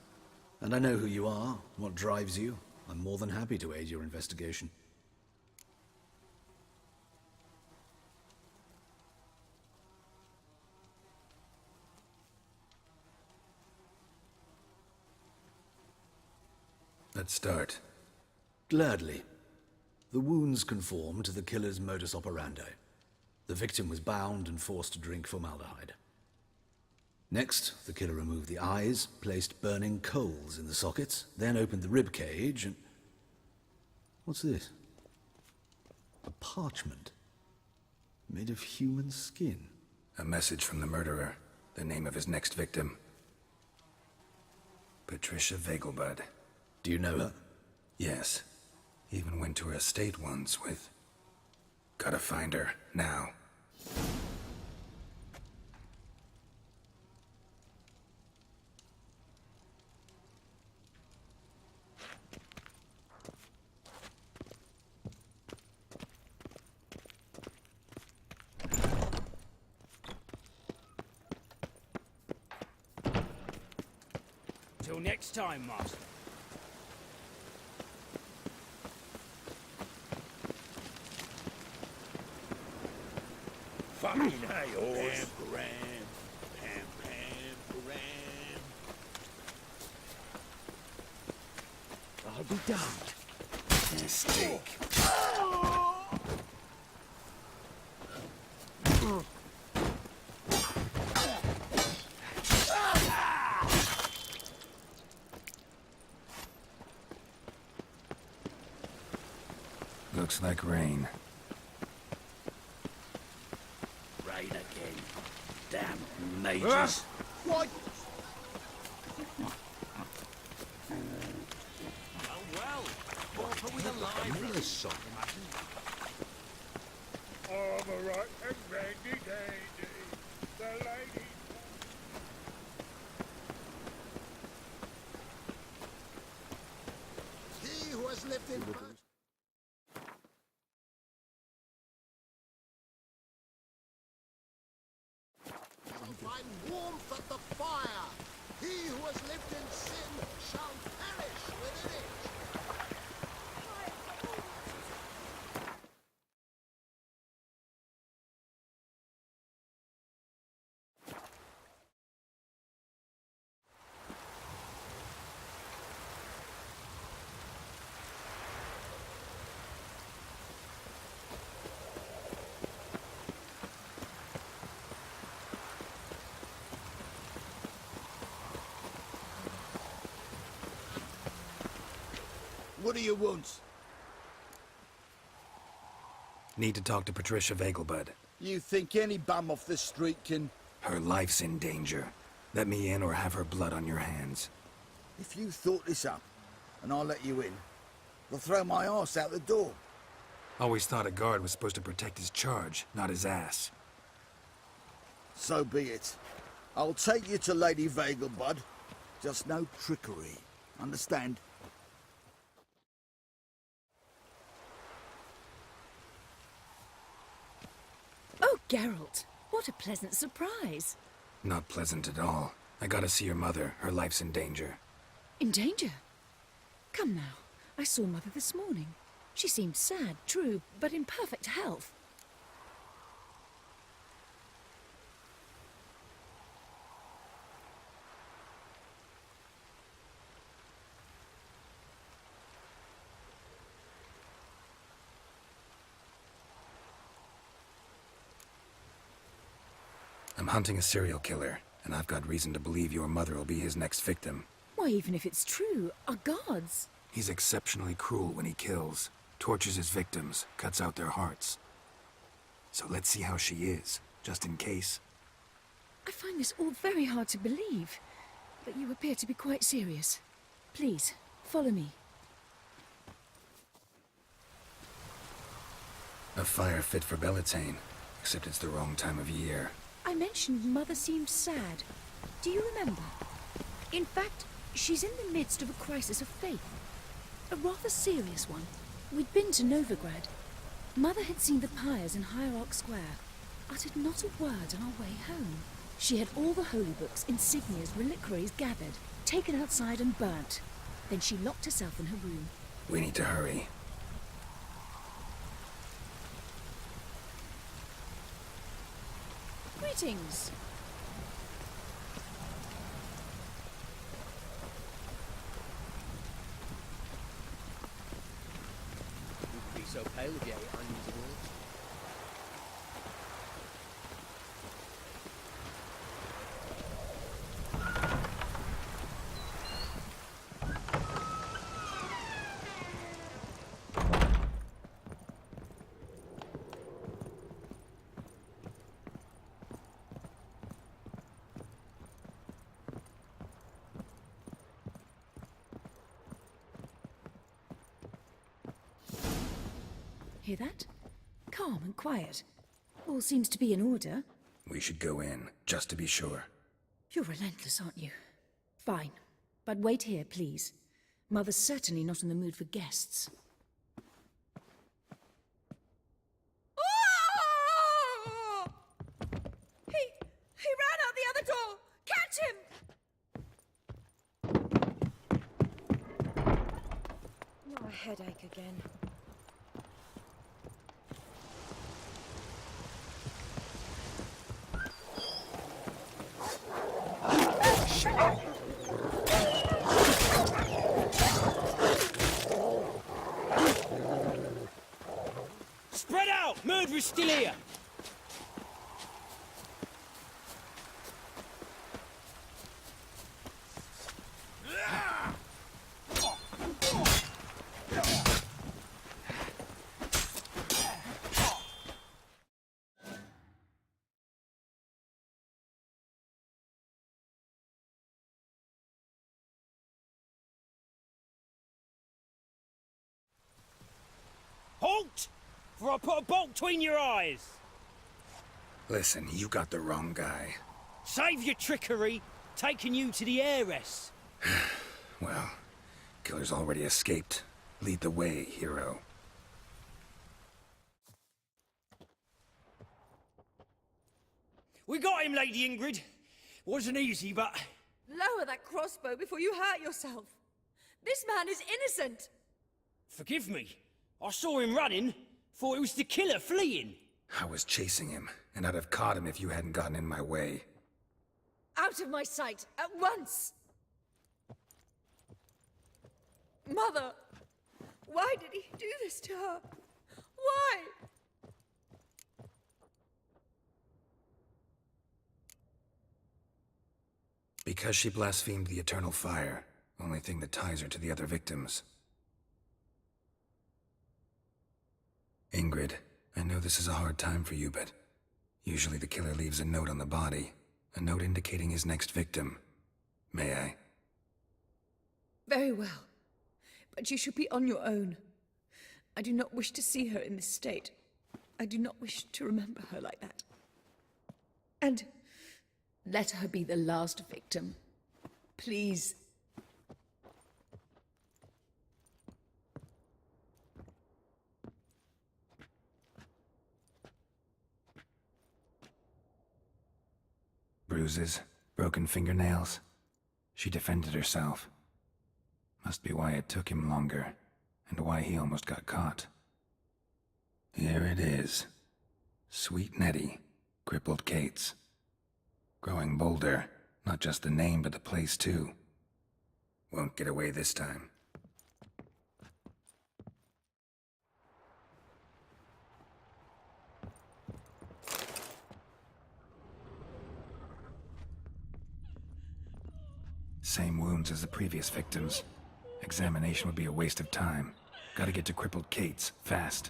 Speaker 2: And I know who you are, what drives you. I'm more than happy to aid your investigation.
Speaker 3: Let's start.
Speaker 2: Gladly. The wounds conform to the killer's modus operandi. The victim was bound and forced to drink formaldehyde. Next, the killer removed the eyes, placed burning coals in the sockets, then opened the rib cage and... What's this? A parchment. Made of human skin.
Speaker 3: A message from the murderer. The name of his next victim. Patricia Vegelbud.
Speaker 2: Do you know her?
Speaker 3: Yes. Even went to her estate once with... Gotta find her, now.
Speaker 15: Till next time, Master.
Speaker 9: Fucking hey, horse. Pam, pam, pam, pam.
Speaker 6: I'll be damned.
Speaker 3: Mistake. Looks like rain.
Speaker 9: Rain again. Damn mages.
Speaker 21: Why?
Speaker 8: with a live
Speaker 9: Miller's son. Armor and ready, lady. The lady.
Speaker 11: He who has lived in shall find warmth at the fire. He who has lived in sin shall perish within it.
Speaker 22: What do you want?
Speaker 3: Need to talk to Patricia Vegelbud.
Speaker 21: You think any bum off the street can...
Speaker 3: Her life's in danger. Let me in or have her blood on your hands.
Speaker 21: If you thought this up, and I'll let you in, I'll throw my arse out the door.
Speaker 3: Always thought a guard was supposed to protect his charge, not his ass.
Speaker 21: So be it. I'll take you to Lady Vegelbud. Just no trickery. Understand?
Speaker 10: Oh, Geralt, what a pleasant surprise.
Speaker 3: Not pleasant at all. I gotta see your mother. Her life's in danger.
Speaker 10: In danger? Come now, I saw Mother this morning. She seemed sad, true, but in perfect health.
Speaker 3: I'm hunting a serial killer, and I've got reason to believe your mother will be his next victim.
Speaker 10: Why, even if it's true, our guards.
Speaker 3: He's exceptionally cruel when he kills, tortures his victims, cuts out their hearts. So let's see how she is, just in case.
Speaker 10: I find this all very hard to believe, but you appear to be quite serious. Please, follow me.
Speaker 3: A fire fit for Bellatane, except it's the wrong time of year.
Speaker 10: I mentioned Mother seemed sad. Do you remember? In fact, she's in the midst of a crisis of faith. A rather serious one. We'd been to Novigrad. Mother had seen the pyres in Hierarch Square, uttered not a word on our way home. She had all the holy books, insignias, reliquaries gathered, taken outside and burnt. Then she locked herself in her room.
Speaker 3: We need to hurry.
Speaker 10: Greetings.
Speaker 6: You could be so pale if you ate onions and all.
Speaker 10: Hear that? Calm and quiet. All seems to be in order.
Speaker 3: We should go in, just to be sure.
Speaker 10: You're relentless, aren't you? Fine. But wait here, please. Mother's certainly not in the mood for guests.
Speaker 19: He ran out the other door! Catch him! Not a headache again.
Speaker 15: Spread out! Murderer's still here! before I put a bolt between your eyes.
Speaker 3: Listen, you got the wrong guy.
Speaker 15: Save your trickery, taking you to the heiress.
Speaker 3: Well, killer's already escaped. Lead the way, hero.
Speaker 15: We got him, Lady Ingrid. Wasn't easy, but...
Speaker 16: Lower that crossbow before you hurt yourself. This man is innocent.
Speaker 15: Forgive me. I saw him running. Thought it was the killer fleeing.
Speaker 3: I was chasing him, and I'd have caught him if you hadn't gotten in my way.
Speaker 16: Out of my sight, at once! Mother! Why did he do this to her? Why?
Speaker 3: Because she blasphemed the eternal fire. Only thing that ties her to the other victims. Ingrid, I know this is a hard time for you, but usually the killer leaves a note on the body. A note indicating his next victim. May I?
Speaker 16: Very well. But you should be on your own. I do not wish to see her in this state. I do not wish to remember her like that. And let her be the last victim. Please.
Speaker 3: Bruises, broken fingernails. She defended herself. Must be why it took him longer, and why he almost got caught. Here it is. Sweet Nettie, crippled Kate's. Growing bolder, not just the name but the place too. Won't get away this time. Same wounds as the previous victims. Examination would be a waste of time. Gotta get to crippled Kate's, fast.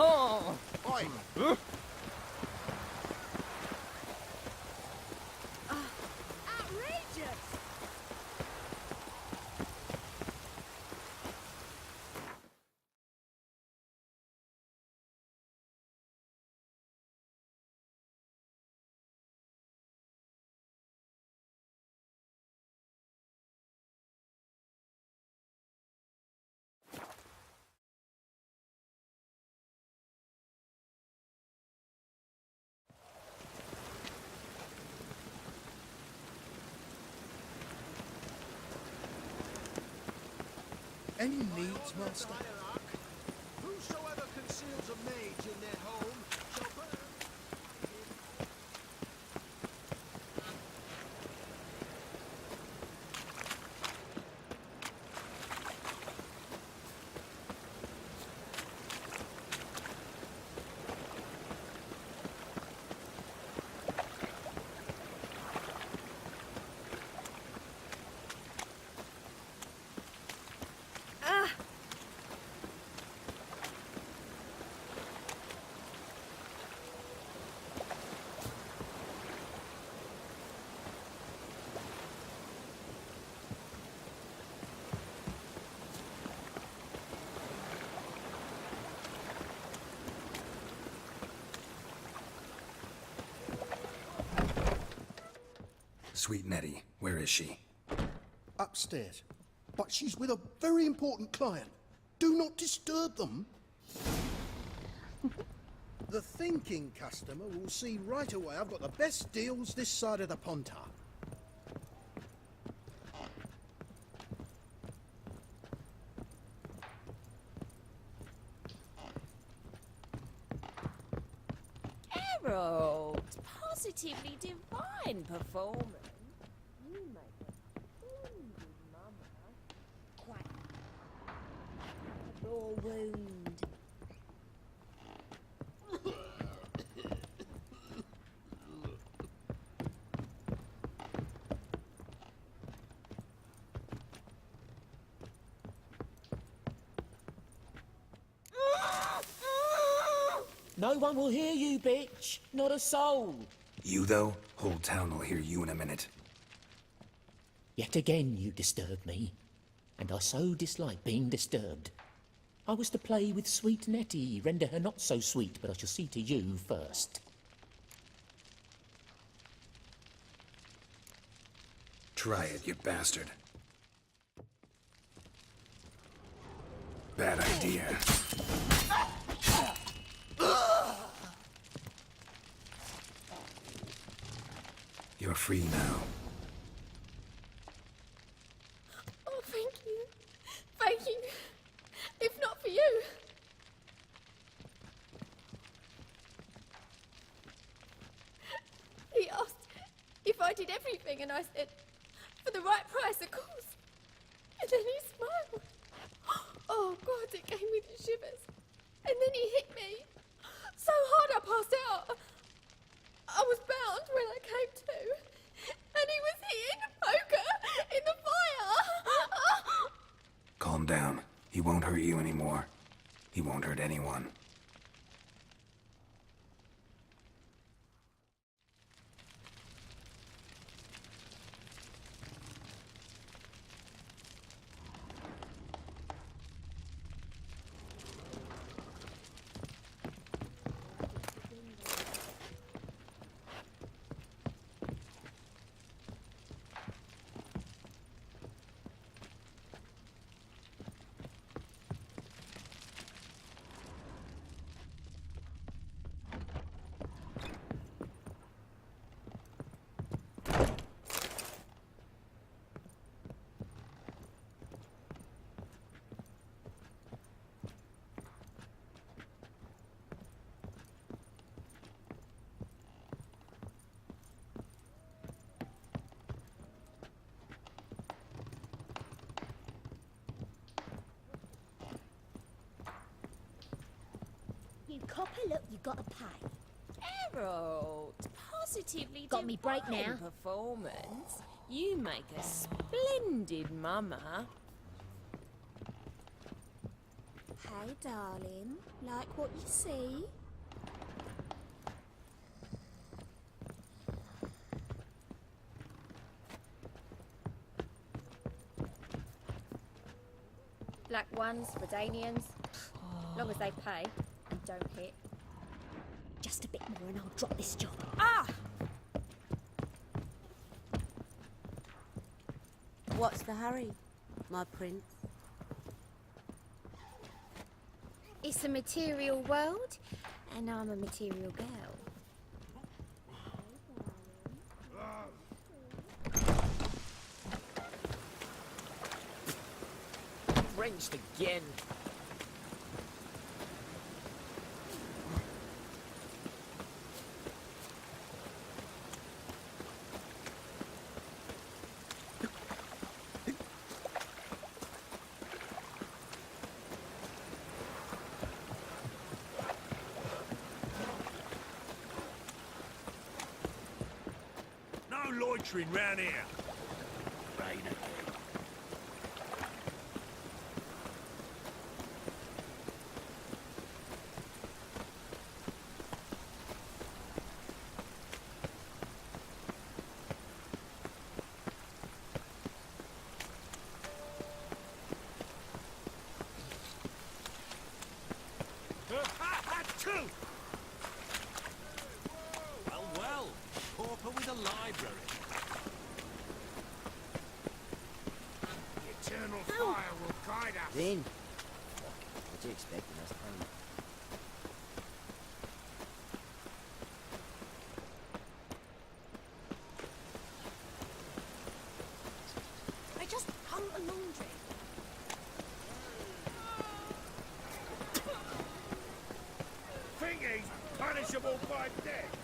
Speaker 16: Oh!
Speaker 9: Oi!
Speaker 16: Outrageous!
Speaker 21: Any needs, Master? Whosoever conceals a mage in their home shall burn.
Speaker 3: Sweet Nettie, where is she?
Speaker 21: Upstairs. But she's with a very important client. Do not disturb them. The thinking customer will see right away I've got the best deals this side of the Pontar.
Speaker 18: Harold, positively divine performance. You make a splendid mama. Quite a raw wound.
Speaker 6: No one will hear you, bitch. Not a soul.
Speaker 3: You, though? Whole town will hear you in a minute.
Speaker 6: Yet again you disturb me, and I so dislike being disturbed. I was to play with sweet Nettie, render her not so sweet, but I shall see to you first.
Speaker 3: Try it, you bastard. Bad idea. You're free now.
Speaker 12: Oh, thank you. Thank you. If not for you. He asked if I did everything, and I said, for the right price, of course. And then he smiled. Oh, God, it gave me the shivers. And then he hit me. So hard I passed out. I was bound when I came to. And he was hitting the poker in the fire.
Speaker 3: Calm down. He won't hurt you anymore. He won't hurt anyone.
Speaker 18: You copper, look, you gotta pay. Harold, positively
Speaker 12: Got me break
Speaker 18: divine
Speaker 12: now.
Speaker 18: performance. You make a splendid mama.
Speaker 12: Hey, darling. Like what you see? Black ones, Redanians. Long as they pay and don't hit.
Speaker 10: Just a bit more and I'll drop this job.
Speaker 18: Ah!
Speaker 13: What's the hurry, my prince?
Speaker 12: It's a material world, and I'm a material girl.
Speaker 6: Wrenched again.
Speaker 9: No loitering round here. Rain again.
Speaker 8: Well, well. Pauper with a library.
Speaker 9: The eternal fire will guide us.
Speaker 20: Then, what do you expect of us,
Speaker 9: devil by death.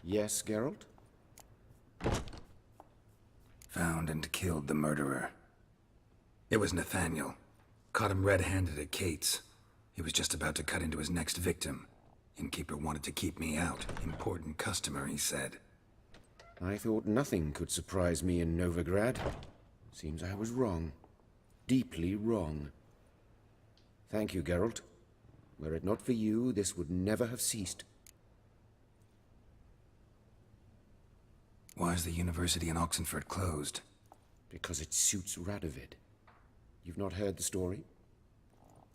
Speaker 1: Yes, Geralt?
Speaker 3: Found and killed the murderer. It was Nathaniel. Caught him red-handed at Kate's. He was just about to cut into his next victim. Innkeeper wanted to keep me out. Important customer, he said.
Speaker 1: I thought nothing could surprise me in Novigrad. Seems I was wrong. Deeply wrong. Thank you, Geralt. Were it not for you, this would never have ceased.
Speaker 3: Why is the university in Oxenford closed?
Speaker 1: Because it suits Radovid. You've not heard the story?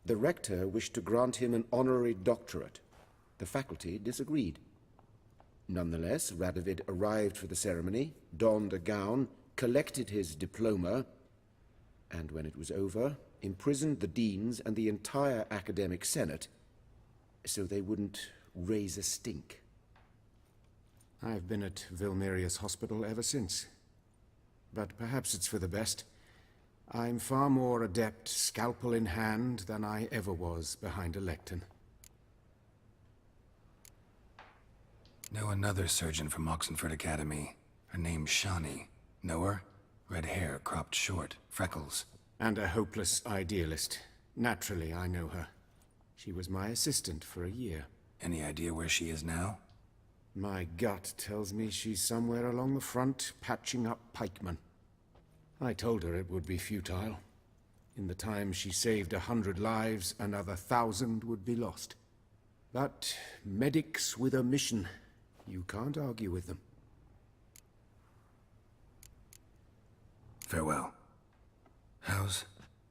Speaker 1: The rector wished to grant him an honorary doctorate. The faculty disagreed. Nonetheless, Radovid arrived for the ceremony, donned a gown, collected his diploma, and when it was over, imprisoned the deans and the entire academic senate so they wouldn't raise a stink. I've been at Vilmerius Hospital ever since. But perhaps it's for the best. I'm far more adept, scalpel in hand, than I ever was behind a lectern.
Speaker 3: Know another surgeon from Oxenford Academy. Her name's Shani. Know her? Red hair, cropped short, freckles.
Speaker 1: And a hopeless idealist. Naturally, I know her. She was my assistant for a year.
Speaker 3: Any idea where she is now?
Speaker 1: My gut tells me she's somewhere along the front, patching up pikemen. I told her it would be futile. In the time she saved 100 lives, another 1,000 would be lost. But medics with a mission, you can't argue with them.
Speaker 3: Farewell. How's...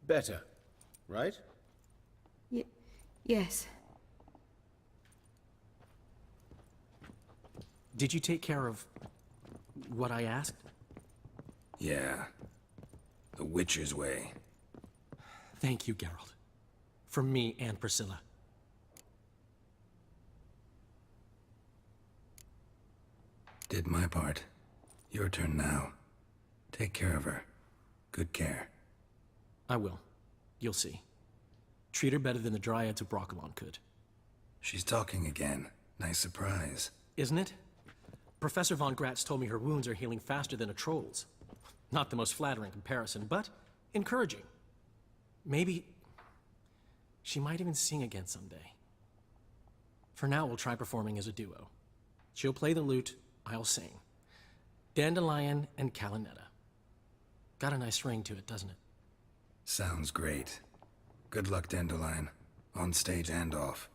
Speaker 1: Better, right?
Speaker 19: Yes.
Speaker 14: Did you take care of what I asked?
Speaker 3: Yeah. The Witcher's way.
Speaker 14: Thank you, Geralt. From me and Priscilla.
Speaker 3: Did my part. Your turn now. Take care of her. Good care.
Speaker 14: I will. You'll see. Treat her better than the Dryads of Brokilon could.
Speaker 3: She's talking again. Nice surprise.
Speaker 14: Isn't it? Professor von Gratz told me her wounds are healing faster than a troll's. Not the most flattering comparison, but encouraging. Maybe she might even sing again someday. For now, we'll try performing as a duo. She'll play the lute, I'll sing. Dandelion and Calinetta. Got a nice ring to it, doesn't it?
Speaker 3: Sounds great. Good luck, Dandelion. On stage and off.